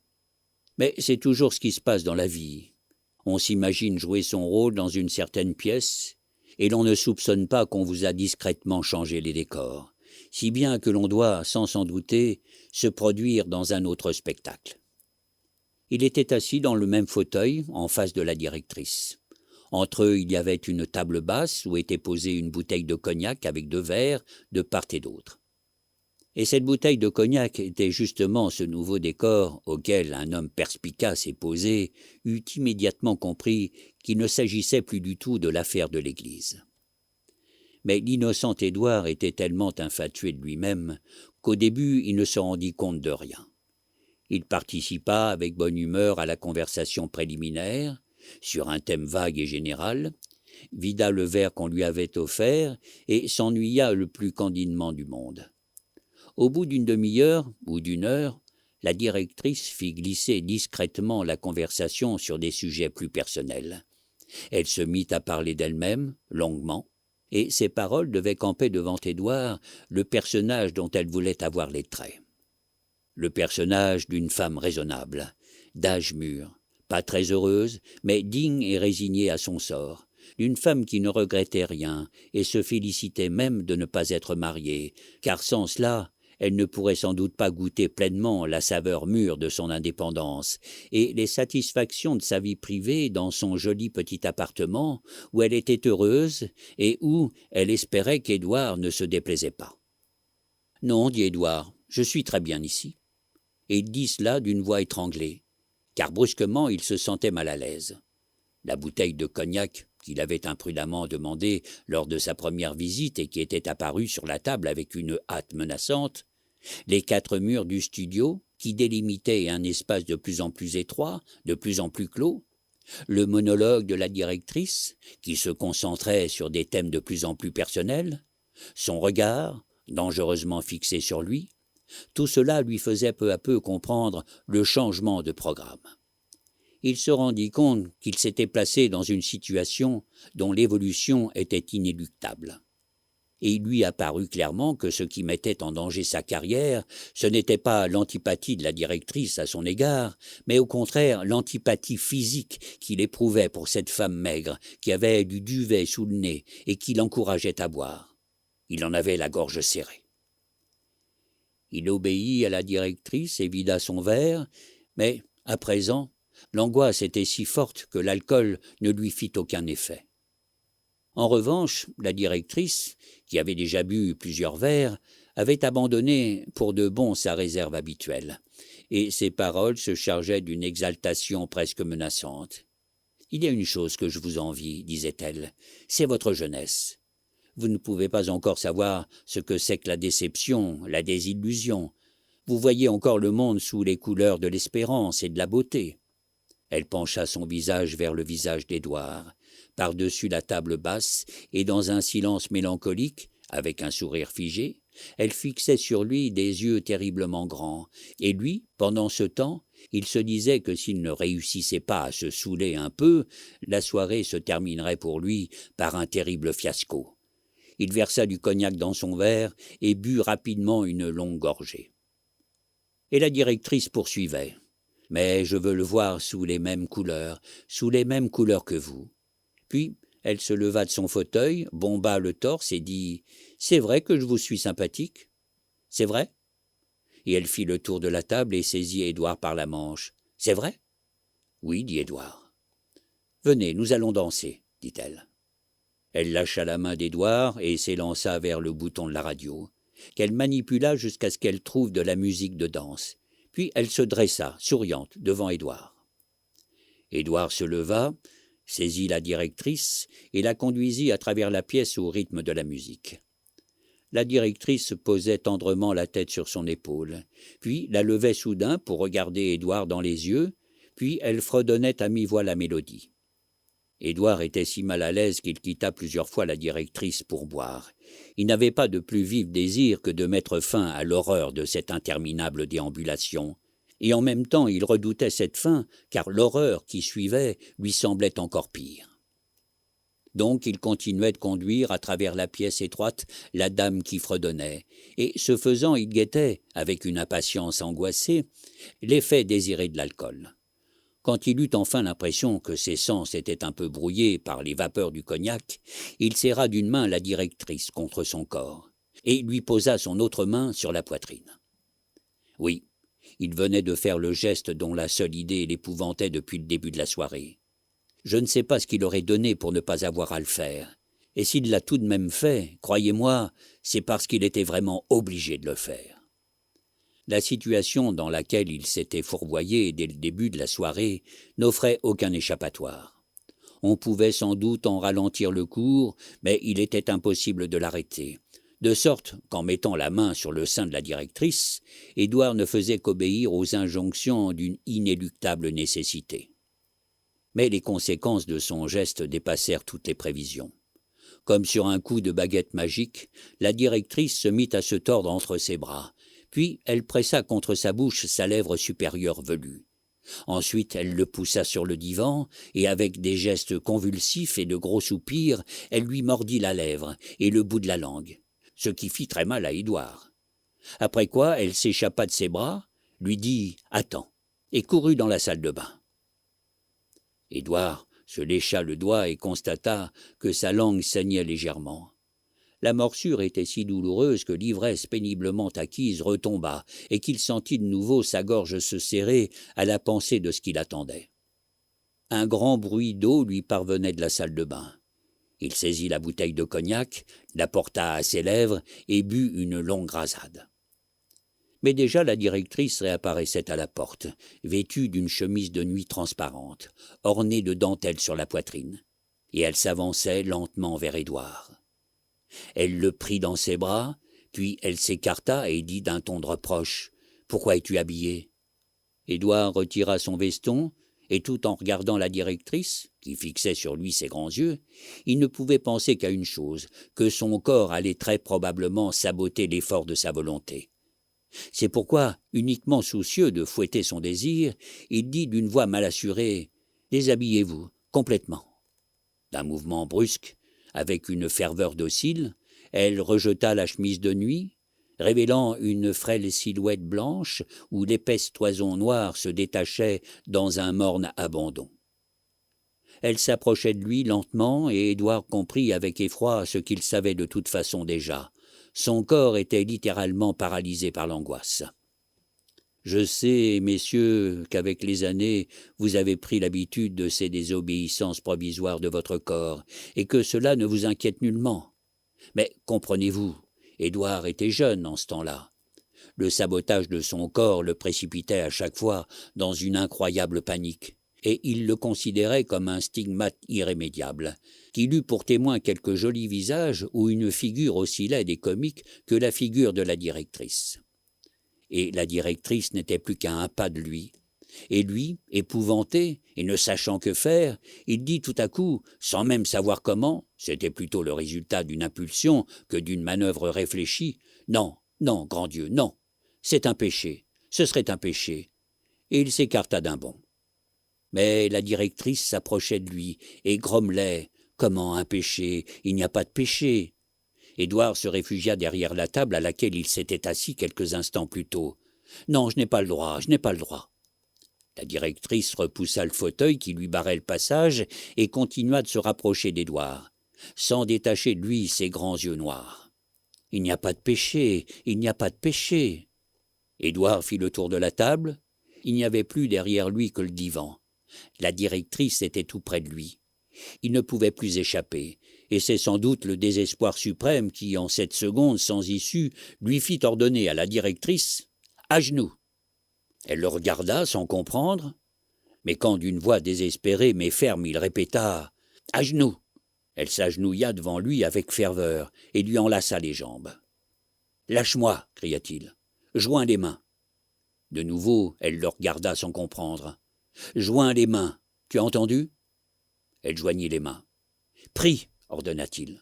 Mais c'est toujours ce qui se passe dans la vie. On s'imagine jouer son rôle dans une certaine pièce, et l'on ne soupçonne pas qu'on vous a discrètement changé les décors, si bien que l'on doit, sans s'en douter, se produire dans un autre spectacle. Il était assis dans le même fauteuil, en face de la directrice. Entre eux, il y avait une table basse où était posée une bouteille de cognac avec 2 verres de part et d'autre. Et cette bouteille de cognac était justement ce nouveau décor auquel un homme perspicace et posé eut immédiatement compris qu'il ne s'agissait plus du tout de l'affaire de l'Église. Mais l'innocent Édouard était tellement infatué de lui-même qu'au début il ne se rendit compte de rien. Il participa avec bonne humeur à la conversation préliminaire, sur un thème vague et général, vida le verre qu'on lui avait offert et s'ennuya le plus candidement du monde. Au bout d'une demi-heure ou d'une heure, la directrice fit glisser discrètement la conversation sur des sujets plus personnels. Elle se mit à parler d'elle-même, longuement, et ses paroles devaient camper devant Édouard le personnage dont elle voulait avoir les traits. Le personnage d'une femme raisonnable, d'âge mûr, pas très heureuse, mais digne et résignée à son sort, d'une femme qui ne regrettait rien et se félicitait même de ne pas être mariée, car sans cela, elle ne pourrait sans doute pas goûter pleinement la saveur mûre de son indépendance et les satisfactions de sa vie privée dans son joli petit appartement où elle était heureuse et où elle espérait qu'Édouard ne se déplaisait pas. « Non, dit Édouard, je suis très bien ici. » Et il dit cela d'une voix étranglée, car brusquement il se sentait mal à l'aise. La bouteille de cognac qu'il avait imprudemment demandée lors de sa première visite et qui était apparue sur la table avec une hâte menaçante, les 4 murs du studio qui délimitaient un espace de plus en plus étroit, de plus en plus clos, le monologue de la directrice qui se concentrait sur des thèmes de plus en plus personnels, son regard, dangereusement fixé sur lui, tout cela lui faisait peu à peu comprendre le changement de programme. Il se rendit compte qu'il s'était placé dans une situation dont l'évolution était inéluctable. Et il lui apparut clairement que ce qui mettait en danger sa carrière, ce n'était pas l'antipathie de la directrice à son égard, mais au contraire l'antipathie physique qu'il éprouvait pour cette femme maigre qui avait du duvet sous le nez et qui l'encourageait à boire. Il en avait la gorge serrée. Il obéit à la directrice et vida son verre, mais, à présent, l'angoisse était si forte que l'alcool ne lui fit aucun effet. En revanche, la directrice, qui avait déjà bu plusieurs verres, avait abandonné pour de bon sa réserve habituelle, et ses paroles se chargeaient d'une exaltation presque menaçante. « Il y a une chose que je vous envie, disait-elle, c'est votre jeunesse. Vous ne pouvez pas encore savoir ce que c'est que la déception, la désillusion. Vous voyez encore le monde sous les couleurs de l'espérance et de la beauté. » Elle pencha son visage vers le visage d'Édouard, par-dessus la table basse, et dans un silence mélancolique, Avec un sourire figé, elle fixait sur lui des yeux terriblement grands, et lui, pendant ce temps, il se disait que s'il ne réussissait pas à se saouler un peu, la soirée se terminerait pour lui par un terrible fiasco. Il versa du cognac dans son verre et but rapidement une longue gorgée. Et la directrice poursuivait. « Mais je veux le voir sous les mêmes couleurs que vous. » Puis, elle se leva de son fauteuil, bomba le torse et dit « C'est vrai que je vous suis sympathique ? C'est vrai ?» Et elle fit le tour de la table et saisit Édouard par la manche. « C'est vrai ?» ?»« Oui, dit Édouard. »« Venez, nous allons danser, dit-elle. » Elle lâcha la main d'Édouard et s'élança vers le bouton de la radio, qu'elle manipula jusqu'à ce qu'elle trouve de la musique de danse. Puis elle se dressa, souriante, devant Édouard. Édouard se leva, saisit la directrice et la conduisit à travers la pièce au rythme de la musique. La directrice posait tendrement la tête sur son épaule, puis la levait soudain pour regarder Édouard dans les yeux, puis elle fredonnait à mi-voix la mélodie. Édouard était si mal à l'aise qu'il quitta plusieurs fois la directrice pour boire. Il n'avait pas de plus vif désir que de mettre fin à l'horreur de cette interminable déambulation. Et en même temps il redoutait cette fin, car l'horreur qui suivait lui semblait encore pire. Donc il continuait de conduire à travers la pièce étroite la dame qui fredonnait, et ce faisant il guettait, avec une impatience angoissée, l'effet désiré de l'alcool. Quand il eut enfin l'impression que ses sens étaient un peu brouillés par les vapeurs du cognac, il serra d'une main la directrice contre son corps, et lui posa son autre main sur la poitrine. Oui, il venait de faire le geste dont la seule idée l'épouvantait depuis le début de la soirée. Je ne sais pas ce qu'il aurait donné pour ne pas avoir à le faire. Et s'il l'a tout de même fait, croyez-moi, c'est parce qu'il était vraiment obligé de le faire. La situation dans laquelle il s'était fourvoyé dès le début de la soirée n'offrait aucun échappatoire. On pouvait sans doute en ralentir le cours, mais il était impossible de l'arrêter. De sorte qu'en mettant la main sur le sein de la directrice, Édouard ne faisait qu'obéir aux injonctions d'une inéluctable nécessité. Mais les conséquences de son geste dépassèrent toutes les prévisions. Comme sur un coup de baguette magique, la directrice se mit à se tordre entre ses bras, puis elle pressa contre sa bouche sa lèvre supérieure velue. Ensuite, elle le poussa sur le divan, et avec des gestes convulsifs et de gros soupirs, elle lui mordit la lèvre et le bout de la langue, ce qui fit très mal à Édouard. Après quoi, elle s'échappa de ses bras, lui dit « Attends » et courut dans la salle de bain. Édouard se lécha le doigt et constata que sa langue saignait légèrement. La morsure était si douloureuse que l'ivresse péniblement acquise retomba et qu'il sentit de nouveau sa gorge se serrer à la pensée de ce qui l'attendait. Un grand bruit d'eau lui parvenait de la salle de bain. Il saisit la bouteille de cognac, la porta à ses lèvres et but une longue rasade. Mais déjà la directrice réapparaissait à la porte, vêtue d'une chemise de nuit transparente, ornée de dentelles sur la poitrine, et elle s'avançait lentement vers Édouard. Elle le prit dans ses bras, puis elle s'écarta et dit d'un ton de reproche « Pourquoi es-tu habillé ?» Édouard retira son veston, et tout en regardant la directrice, qui fixait sur lui ses grands yeux, il ne pouvait penser qu'à une chose, que son corps allait très probablement saboter l'effort de sa volonté. C'est pourquoi, uniquement soucieux de fouetter son désir, il dit d'une voix mal assurée « Déshabillez-vous, complètement ». D'un mouvement brusque, avec une ferveur docile, elle rejeta la chemise de nuit, révélant une frêle silhouette blanche où l'épaisse toison noire se détachait dans un morne abandon. Elle s'approchait de lui lentement et Édouard comprit avec effroi ce qu'il savait de toute façon déjà. Son corps était littéralement paralysé par l'angoisse. « Je sais, messieurs, qu'avec les années, vous avez pris l'habitude de ces désobéissances provisoires de votre corps, et que cela ne vous inquiète nullement. Mais comprenez-vous, Édouard était jeune en ce temps-là. Le sabotage de son corps le précipitait à chaque fois dans une incroyable panique, et il le considérait comme un stigmate irrémédiable, qu'il eut pour témoin quelques jolis visages ou une figure aussi laide et comique que la figure de la directrice. Et la directrice n'était plus qu'à un pas de lui. Et lui, épouvanté et ne sachant que faire, il dit tout à coup, sans même savoir comment, c'était plutôt le résultat d'une impulsion que d'une manœuvre réfléchie, « Non, non, grand Dieu, non, c'est un péché, ce serait un péché. » Et il s'écarta d'un bond. Mais la directrice s'approchait de lui et grommelait, « Comment un péché? Il n'y a pas de péché. » Édouard se réfugia derrière la table à laquelle il s'était assis quelques instants plus tôt. « Non, je n'ai pas le droit, je n'ai pas le droit. » La directrice repoussa le fauteuil qui lui barrait le passage et continua de se rapprocher d'Édouard, sans détacher de lui ses grands yeux noirs. « Il n'y a pas de péché, il n'y a pas de péché. » Édouard fit le tour de la table. Il n'y avait plus derrière lui que le divan. La directrice était tout près de lui. Il ne pouvait plus échapper, et c'est sans doute le désespoir suprême qui, en cette seconde sans issue, lui fit ordonner à la directrice « À genoux !» Elle le regarda sans comprendre, mais quand d'une voix désespérée mais ferme il répéta « À genoux !» Elle s'agenouilla devant lui avec ferveur et lui enlaça les jambes. « Lâche-moi !» cria-t-il. « Joins les mains !» De nouveau, elle le regarda sans comprendre. « Joins les mains, tu as entendu ?» Elle joignit les mains. « Prie !» ordonna-t-il.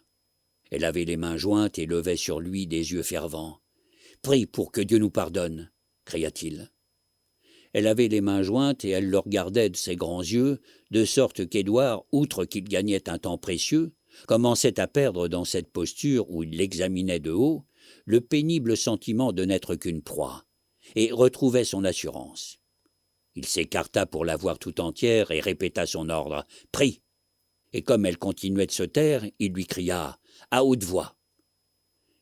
Elle avait les mains jointes et levait sur lui des yeux fervents. « Prie pour que Dieu nous pardonne !» cria-t-il. Elle avait les mains jointes et elle le regardait de ses grands yeux, de sorte qu'Édouard, outre qu'il gagnait un temps précieux, commençait à perdre dans cette posture où il l'examinait de haut le pénible sentiment de n'être qu'une proie, et retrouvait son assurance. Il s'écarta pour la voir tout entière et répéta son ordre « Prie !» Et comme elle continuait de se taire, il lui cria à haute voix.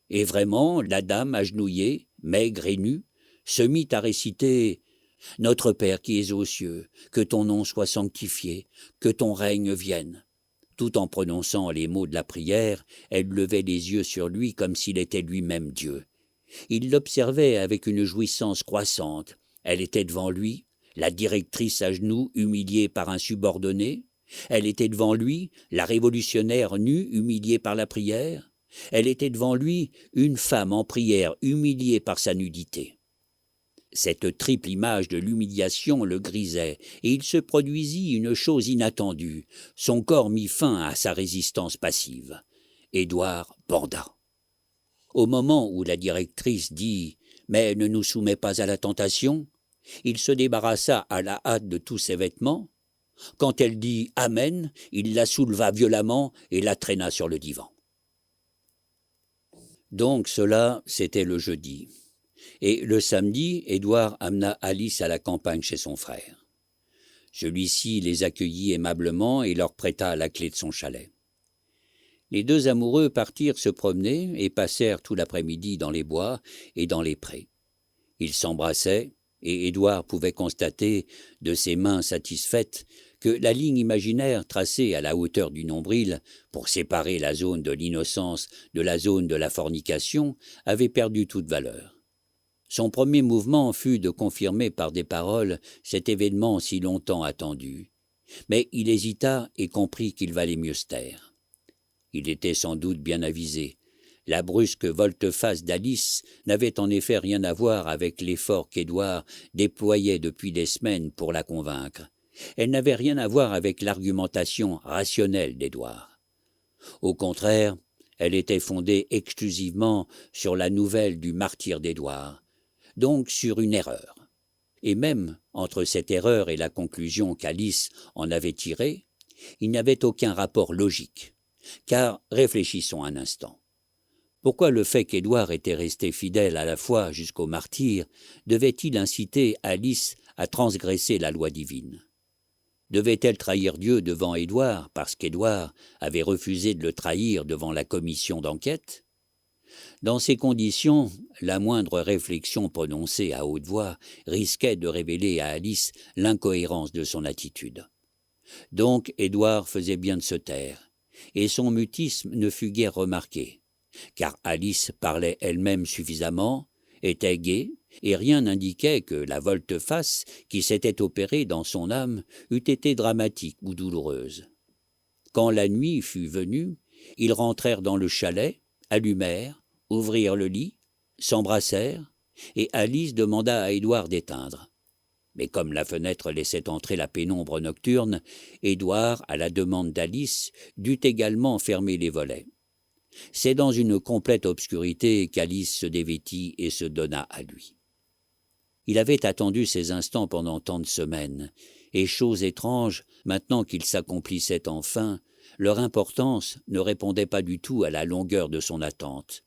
Et vraiment, la dame, agenouillée, maigre et nue, se mit à réciter « Notre Père qui es aux cieux, que ton nom soit sanctifié, que ton règne vienne. » Tout en prononçant les mots de la prière, elle levait les yeux sur lui comme s'il était lui-même Dieu. Il l'observait avec une jouissance croissante. Elle était devant lui, la directrice à genoux, humiliée par un subordonné. Elle était devant lui, la révolutionnaire nue, humiliée par la prière. Elle était devant lui, une femme en prière, humiliée par sa nudité. Cette triple image de l'humiliation le grisait, et il se produisit une chose inattendue. Son corps mit fin à sa résistance passive. Édouard banda. Au moment où la directrice dit « Mais ne nous soumets pas à la tentation », il se débarrassa à la hâte de tous ses vêtements. Quand elle dit « Amen », il la souleva violemment et la traîna sur le divan. Donc cela, c'était le jeudi. Et le samedi, Édouard amena Alice à la campagne chez son frère. Celui-ci les accueillit aimablement et leur prêta la clé de son chalet. Les deux amoureux partirent se promener et passèrent tout l'après-midi dans les bois et dans les prés. Ils s'embrassaient, et Édouard pouvait constater, de ses mains satisfaites, que la ligne imaginaire tracée à la hauteur du nombril pour séparer la zone de l'innocence de la zone de la fornication avait perdu toute valeur. Son premier mouvement fut de confirmer par des paroles cet événement si longtemps attendu. Mais il hésita et comprit qu'il valait mieux se taire. Il était sans doute bien avisé. La brusque volte-face d'Alice n'avait en effet rien à voir avec l'effort qu'Édouard déployait depuis des semaines pour la convaincre. Elle n'avait rien à voir avec l'argumentation rationnelle d'Édouard. Au contraire, elle était fondée exclusivement sur la nouvelle du martyre d'Édouard, donc sur une erreur. Et même, entre cette erreur et la conclusion qu'Alice en avait tirée, il n'y avait aucun rapport logique. Car réfléchissons un instant. Pourquoi le fait qu'Édouard était resté fidèle à la foi jusqu'au martyre devait-il inciter Alice à transgresser la loi divine? Devait-elle trahir Dieu devant Édouard parce qu'Édouard avait refusé de le trahir devant la commission d'enquête? Dans ces conditions, la moindre réflexion prononcée à haute voix risquait de révéler à Alice l'incohérence de son attitude. Donc Édouard faisait bien de se taire, et son mutisme ne fut guère remarqué, car Alice parlait elle-même suffisamment, était gaie, et rien n'indiquait que la volte-face qui s'était opérée dans son âme eût été dramatique ou douloureuse. Quand la nuit fut venue, ils rentrèrent dans le chalet, allumèrent, ouvrirent le lit, s'embrassèrent, et Alice demanda à Édouard d'éteindre. Mais comme la fenêtre laissait entrer la pénombre nocturne, Édouard, à la demande d'Alice, dut également fermer les volets. C'est dans une complète obscurité qu'Alice se dévêtit et se donna à lui. Il avait attendu ces instants pendant tant de semaines, et chose étrange, maintenant qu'ils s'accomplissaient enfin, leur importance ne répondait pas du tout à la longueur de son attente.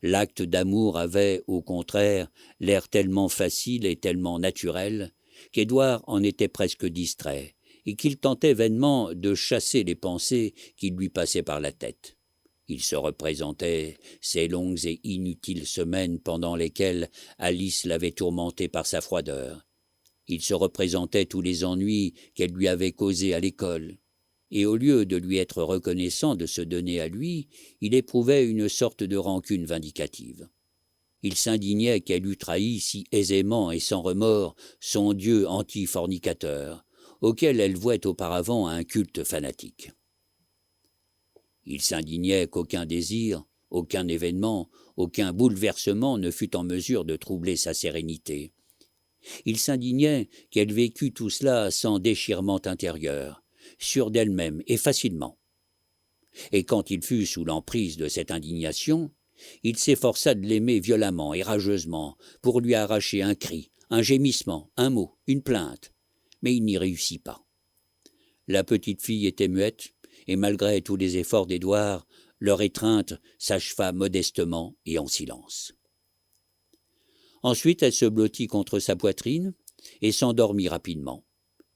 L'acte d'amour avait, au contraire, l'air tellement facile et tellement naturel qu'Édouard en était presque distrait, et qu'il tentait vainement de chasser les pensées qui lui passaient par la tête. Il se représentait ces longues et inutiles semaines pendant lesquelles Alice l'avait tourmenté par sa froideur. Il se représentait tous les ennuis qu'elle lui avait causés à l'école. Et au lieu de lui être reconnaissant de se donner à lui, il éprouvait une sorte de rancune vindicative. Il s'indignait qu'elle eût trahi si aisément et sans remords son Dieu anti-fornicateur, auquel elle vouait auparavant un culte fanatique. Il s'indignait qu'aucun désir, aucun événement, aucun bouleversement ne fût en mesure de troubler sa sérénité. Il s'indignait qu'elle vécût tout cela sans déchirement intérieur, sûre d'elle-même et facilement. Et quand il fut sous l'emprise de cette indignation, il s'efforça de l'aimer violemment et rageusement pour lui arracher un cri, un gémissement, un mot, une plainte, mais il n'y réussit pas. La petite fille était muette, et malgré tous les efforts d'Édouard, leur étreinte s'acheva modestement et en silence. Ensuite, elle se blottit contre sa poitrine et s'endormit rapidement,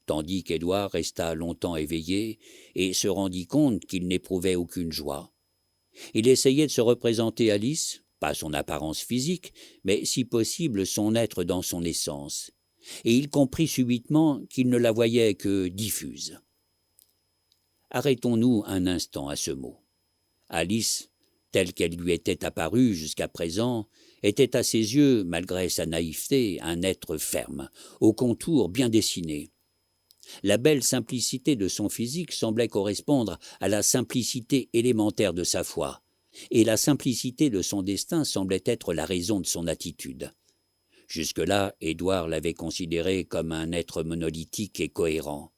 tandis qu'Édouard resta longtemps éveillé et se rendit compte qu'il n'éprouvait aucune joie. Il essayait de se représenter Alice, pas son apparence physique, mais si possible son être dans son essence, et il comprit subitement qu'il ne la voyait que diffuse. Arrêtons-nous un instant à ce mot. Alice, telle qu'elle lui était apparue jusqu'à présent, était à ses yeux, malgré sa naïveté, un être ferme, aux contours bien dessinés. La belle simplicité de son physique semblait correspondre à la simplicité élémentaire de sa foi, et la simplicité de son destin semblait être la raison de son attitude. Jusque-là, Édouard l'avait considérée comme un être monolithique et cohérent.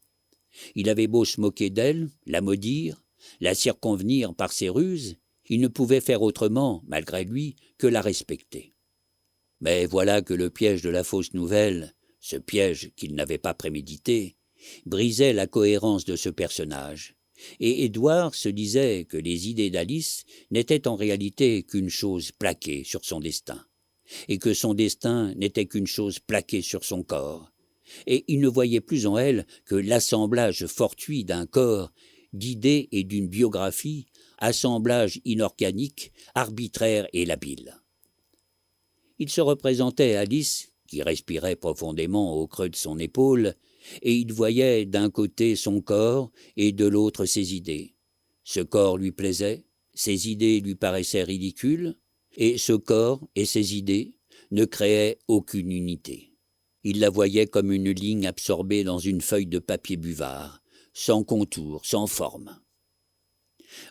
Il avait beau se moquer d'elle, la maudire, la circonvenir par ses ruses, il ne pouvait faire autrement, malgré lui, que la respecter. Mais voilà que le piège de la fausse nouvelle, ce piège qu'il n'avait pas prémédité, brisait la cohérence de ce personnage, et Édouard se disait que les idées d'Alice n'étaient en réalité qu'une chose plaquée sur son destin, et que son destin n'était qu'une chose plaquée sur son corps, et il ne voyait plus en elle que l'assemblage fortuit d'un corps, d'idées et d'une biographie, assemblage inorganique, arbitraire et labile. Il se représentait Alice, qui respirait profondément au creux de son épaule, et il voyait d'un côté son corps et de l'autre ses idées. Ce corps lui plaisait, ses idées lui paraissaient ridicules, et ce corps et ses idées ne créaient aucune unité. Il la voyait comme une ligne absorbée dans une feuille de papier buvard, sans contour, sans forme.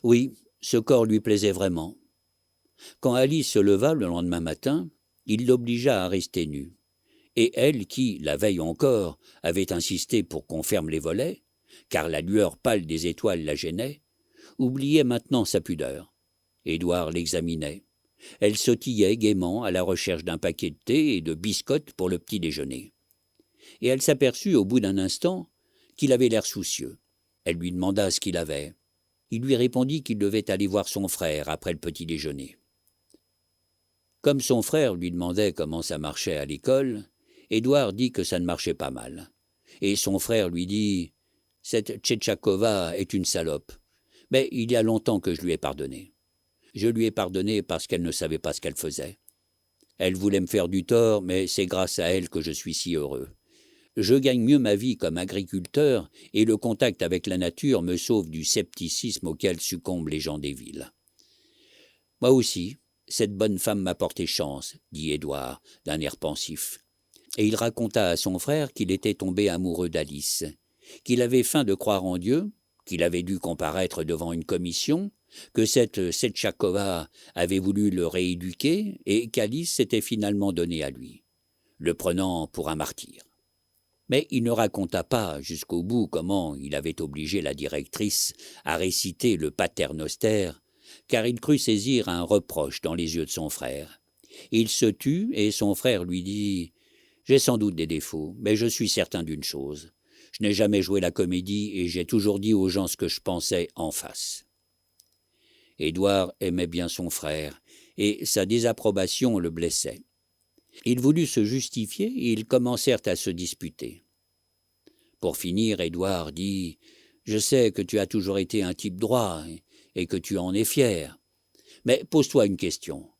Oui, ce corps lui plaisait vraiment. Quand Alice se leva le lendemain matin, il l'obligea à rester nue. Et elle qui, la veille encore, avait insisté pour qu'on ferme les volets, car la lueur pâle des étoiles la gênait, oubliait maintenant sa pudeur. Édouard l'examinait. Elle sautillait gaiement à la recherche d'un paquet de thé et de biscottes pour le petit déjeuner. Et elle s'aperçut au bout d'un instant qu'il avait l'air soucieux. Elle lui demanda ce qu'il avait. Il lui répondit qu'il devait aller voir son frère après le petit déjeuner. Comme son frère lui demandait comment ça marchait à l'école, Édouard dit que ça ne marchait pas mal. Et son frère lui dit « Cette Tchétchakova est une salope, mais il y a longtemps que je lui ai pardonné. Je lui ai pardonné parce qu'elle ne savait pas ce qu'elle faisait. Elle voulait me faire du tort, mais c'est grâce à elle que je suis si heureux. Je gagne mieux ma vie comme agriculteur et le contact avec la nature me sauve du scepticisme auquel succombent les gens des villes. Moi aussi, cette bonne femme m'a porté chance, dit Édouard, d'un air pensif. Et il raconta à son frère qu'il était tombé amoureux d'Alice, qu'il avait feint de croire en Dieu, qu'il avait dû comparaître devant une commission, que cette Setchakova avait voulu le rééduquer et qu'Alice s'était finalement donnée à lui, le prenant pour un martyr. Mais il ne raconta pas jusqu'au bout comment il avait obligé la directrice à réciter le Pater Noster, car il crut saisir un reproche dans les yeux de son frère. Il se tut, et son frère lui dit « J'ai sans doute des défauts, mais je suis certain d'une chose. Je n'ai jamais joué la comédie, et j'ai toujours dit aux gens ce que je pensais en face. » Édouard aimait bien son frère, et sa désapprobation le blessait. Il voulut se justifier, et ils commencèrent à se disputer. Pour finir, Édouard dit « Je sais que tu as toujours été un type droit, et que tu en es fier. Mais pose-toi une question.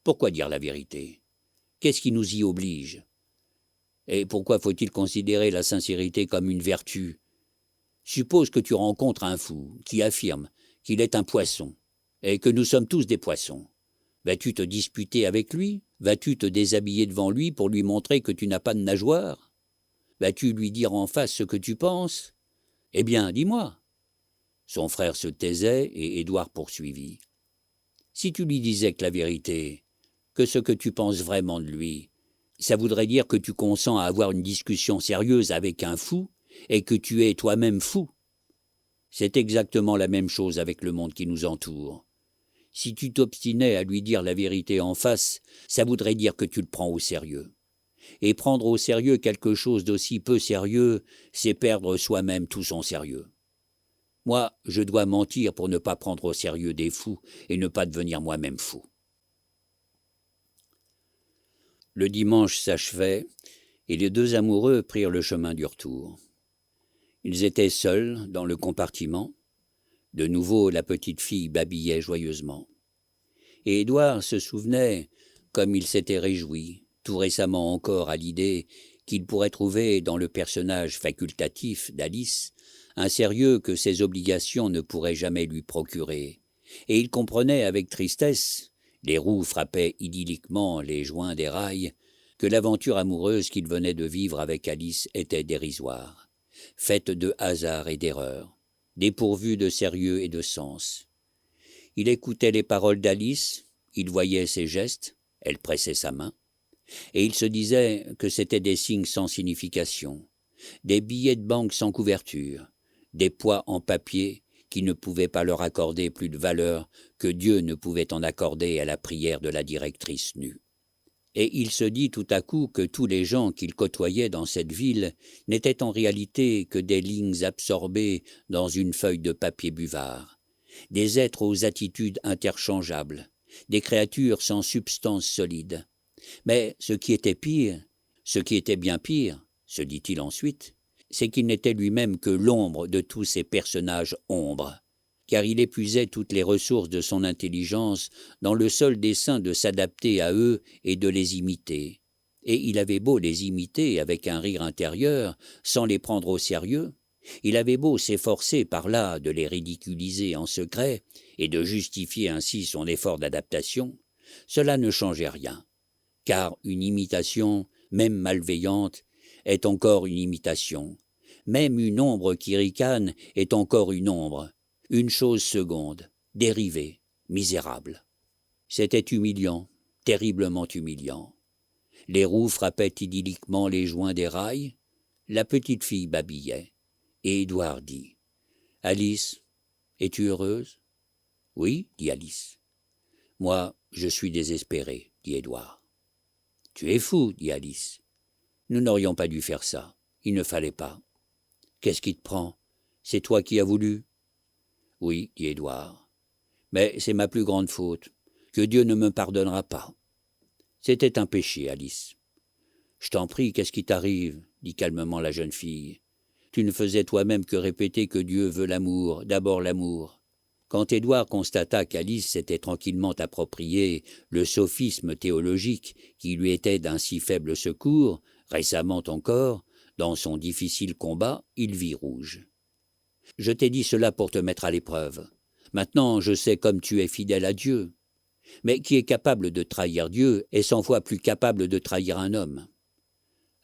Pourquoi dire la vérité? Qu'est-ce qui nous y oblige? Et pourquoi faut-il considérer la sincérité comme une vertu? Suppose que tu rencontres un fou qui affirme qu'il est un poisson, et que nous sommes tous des poissons. Vas-tu te disputer avec lui? Vas-tu te déshabiller devant lui pour lui montrer que tu n'as pas de nageoire? Vas-tu lui dire en face ce que tu penses? Eh bien, dis-moi. » Son frère se taisait, et Édouard poursuivit. « Si tu lui disais que la vérité, que ce que tu penses vraiment de lui, ça voudrait dire que tu consens à avoir une discussion sérieuse avec un fou, et que tu es toi-même fou. C'est exactement la même chose avec le monde qui nous entoure. Si tu t'obstinais à lui dire la vérité en face, ça voudrait dire que tu le prends au sérieux. Et prendre au sérieux quelque chose d'aussi peu sérieux, c'est perdre soi-même tout son sérieux. Moi, je dois mentir pour ne pas prendre au sérieux des fous et ne pas devenir moi-même fou. » Le dimanche s'achevait, et les deux amoureux prirent le chemin du retour. Ils étaient seuls dans le compartiment. De nouveau, la petite fille babillait joyeusement. Et Édouard se souvenait, comme il s'était réjoui, tout récemment encore à l'idée qu'il pourrait trouver dans le personnage facultatif d'Alice un sérieux que ses obligations ne pourraient jamais lui procurer. Et il comprenait avec tristesse, les roues frappaient idylliquement les joints des rails, que l'aventure amoureuse qu'il venait de vivre avec Alice était dérisoire, faite de hasard et d'erreurs, dépourvue de sérieux et de sens. Il écoutait les paroles d'Alice, il voyait ses gestes, elle pressait sa main, et il se disait que c'étaient des signes sans signification, des billets de banque sans couverture, des poids en papier qui ne pouvaient pas leur accorder plus de valeur que Dieu ne pouvait en accorder à la prière de la directrice nue. Et il se dit tout à coup que tous les gens qu'il côtoyait dans cette ville n'étaient en réalité que des lignes absorbées dans une feuille de papier buvard, des êtres aux attitudes interchangeables, des créatures sans substance solide. Mais ce qui était pire, ce qui était bien pire, se dit-il ensuite, c'est qu'il n'était lui-même que l'ombre de tous ces personnages ombres, car il épuisait toutes les ressources de son intelligence dans le seul dessein de s'adapter à eux et de les imiter. Et il avait beau les imiter avec un rire intérieur, sans les prendre au sérieux, il avait beau s'efforcer par là de les ridiculiser en secret et de justifier ainsi son effort d'adaptation, cela ne changeait rien, car une imitation, même malveillante, est encore une imitation. Même une ombre qui ricane est encore une ombre, une chose seconde, dérivée, misérable. C'était humiliant, terriblement humiliant. Les roues frappaient idylliquement les joints des rails, la petite fille babillait, et Édouard dit « Alice, es-tu heureuse ?»« Oui, dit Alice. »« Moi, je suis désespéré, dit Édouard. »« Tu es fou, dit Alice. Nous n'aurions pas dû faire ça, il ne fallait pas. »« Qu'est-ce qui te prend? C'est toi qui as voulu ?»« Oui, dit Édouard. Mais c'est ma plus grande faute, que Dieu ne me pardonnera pas. » C'était un péché, Alice. « Je t'en prie, qu'est-ce qui t'arrive? » dit calmement la jeune fille. « Tu ne faisais toi-même que répéter que Dieu veut l'amour, d'abord l'amour. » Quand Édouard constata qu'Alice s'était tranquillement approprié le sophisme théologique qui lui était d'un si faible secours, récemment encore, dans son difficile combat, il vit rouge. « Je t'ai dit cela pour te mettre à l'épreuve. Maintenant, je sais comme tu es fidèle à Dieu. Mais qui est capable de trahir Dieu est 100 fois plus capable de trahir un homme. »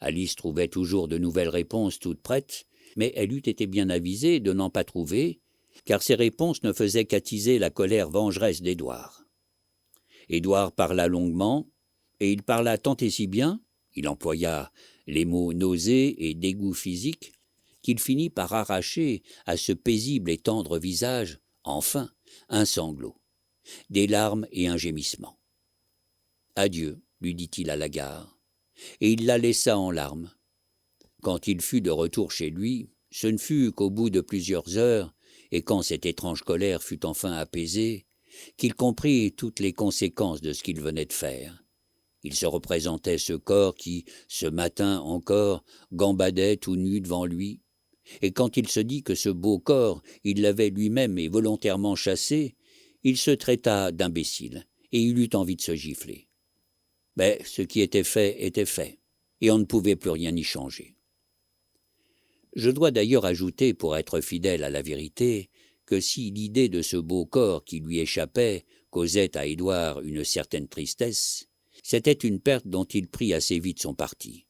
Alice trouvait toujours de nouvelles réponses toutes prêtes, mais elle eût été bien avisée de n'en pas trouver, car ces réponses ne faisaient qu'attiser la colère vengeresse d'Édouard. Édouard parla longuement, et il parla tant et si bien, il employa les mots nausée et dégoût physique, qu'il finit par arracher à ce paisible et tendre visage, enfin, un sanglot, des larmes et un gémissement. « Adieu, lui dit-il à la gare, et il la laissa en larmes. Quand il fut de retour chez lui, ce ne fut qu'au bout de plusieurs heures, et quand cette étrange colère fut enfin apaisée, qu'il comprit toutes les conséquences de ce qu'il venait de faire. Il se représentait ce corps qui, ce matin encore, gambadait tout nu devant lui, et quand il se dit que ce beau corps, il l'avait lui-même et volontairement chassé, il se traita d'imbécile, et il eut envie de se gifler. Mais ce qui était fait, et on ne pouvait plus rien y changer. Je dois d'ailleurs ajouter, pour être fidèle à la vérité, que si l'idée de ce beau corps qui lui échappait causait à Édouard une certaine tristesse, c'était une perte dont il prit assez vite son parti.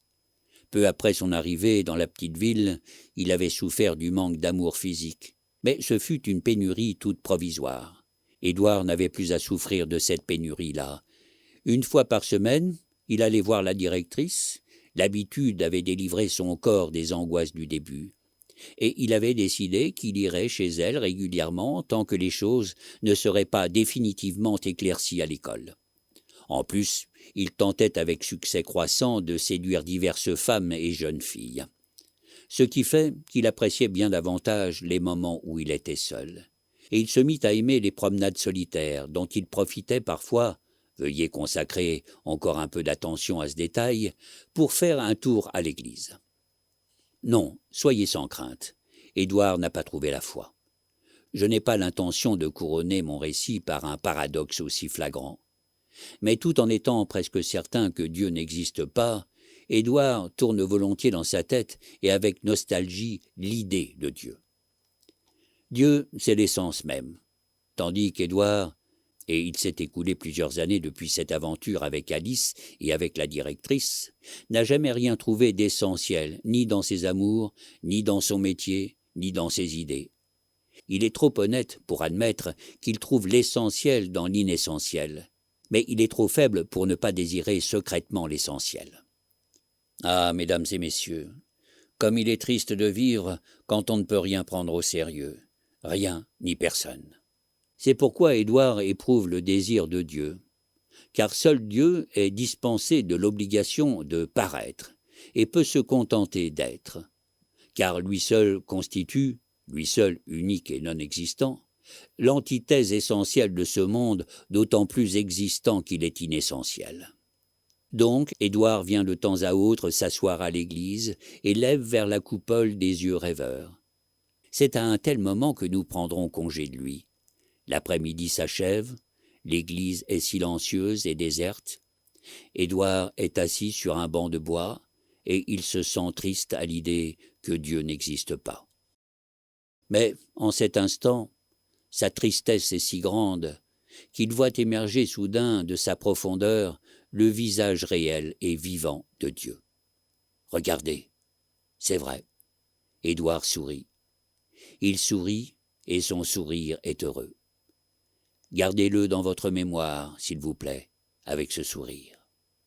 Peu après son arrivée dans la petite ville, il avait souffert du manque d'amour physique, mais ce fut une pénurie toute provisoire. Édouard n'avait plus à souffrir de cette pénurie-là. Une fois par semaine, il allait voir la directrice. L'habitude avait délivré son corps des angoisses du début, et il avait décidé qu'il irait chez elle régulièrement tant que les choses ne seraient pas définitivement éclaircies à l'école. En plus, il tentait avec succès croissant de séduire diverses femmes et jeunes filles, ce qui fait qu'il appréciait bien davantage les moments où il était seul, et il se mit à aimer les promenades solitaires dont il profitait parfois. Veuillez consacrer encore un peu d'attention à ce détail, pour faire un tour à l'église. Non, soyez sans crainte, Édouard n'a pas trouvé la foi. Je n'ai pas l'intention de couronner mon récit par un paradoxe aussi flagrant. Mais tout en étant presque certain que Dieu n'existe pas, Édouard tourne volontiers dans sa tête et avec nostalgie l'idée de Dieu. Dieu, c'est l'essence même, tandis qu'Édouard, et il s'est écoulé plusieurs années depuis cette aventure avec Alice et avec la directrice, n'a jamais rien trouvé d'essentiel, ni dans ses amours, ni dans son métier, ni dans ses idées. Il est trop honnête pour admettre qu'il trouve l'essentiel dans l'inessentiel, mais il est trop faible pour ne pas désirer secrètement l'essentiel. Ah, mesdames et messieurs, comme il est triste de vivre quand on ne peut rien prendre au sérieux, rien ni personne. C'est pourquoi Édouard éprouve le désir de Dieu, car seul Dieu est dispensé de l'obligation de paraître et peut se contenter d'être, car lui seul constitue, lui seul unique et non existant, l'antithèse essentielle de ce monde, d'autant plus existant qu'il est inessentiel. Donc, Édouard vient de temps à autre s'asseoir à l'église et lève vers la coupole des yeux rêveurs. C'est à un tel moment que nous prendrons congé de lui. L'après-midi s'achève, l'église est silencieuse et déserte. Édouard est assis sur un banc de bois et il se sent triste à l'idée que Dieu n'existe pas. Mais, en cet instant, sa tristesse est si grande qu'il voit émerger soudain de sa profondeur le visage réel et vivant de Dieu. Regardez, c'est vrai, Édouard sourit. Il sourit et son sourire est heureux. Gardez-le dans votre mémoire, s'il vous plaît, avec ce sourire.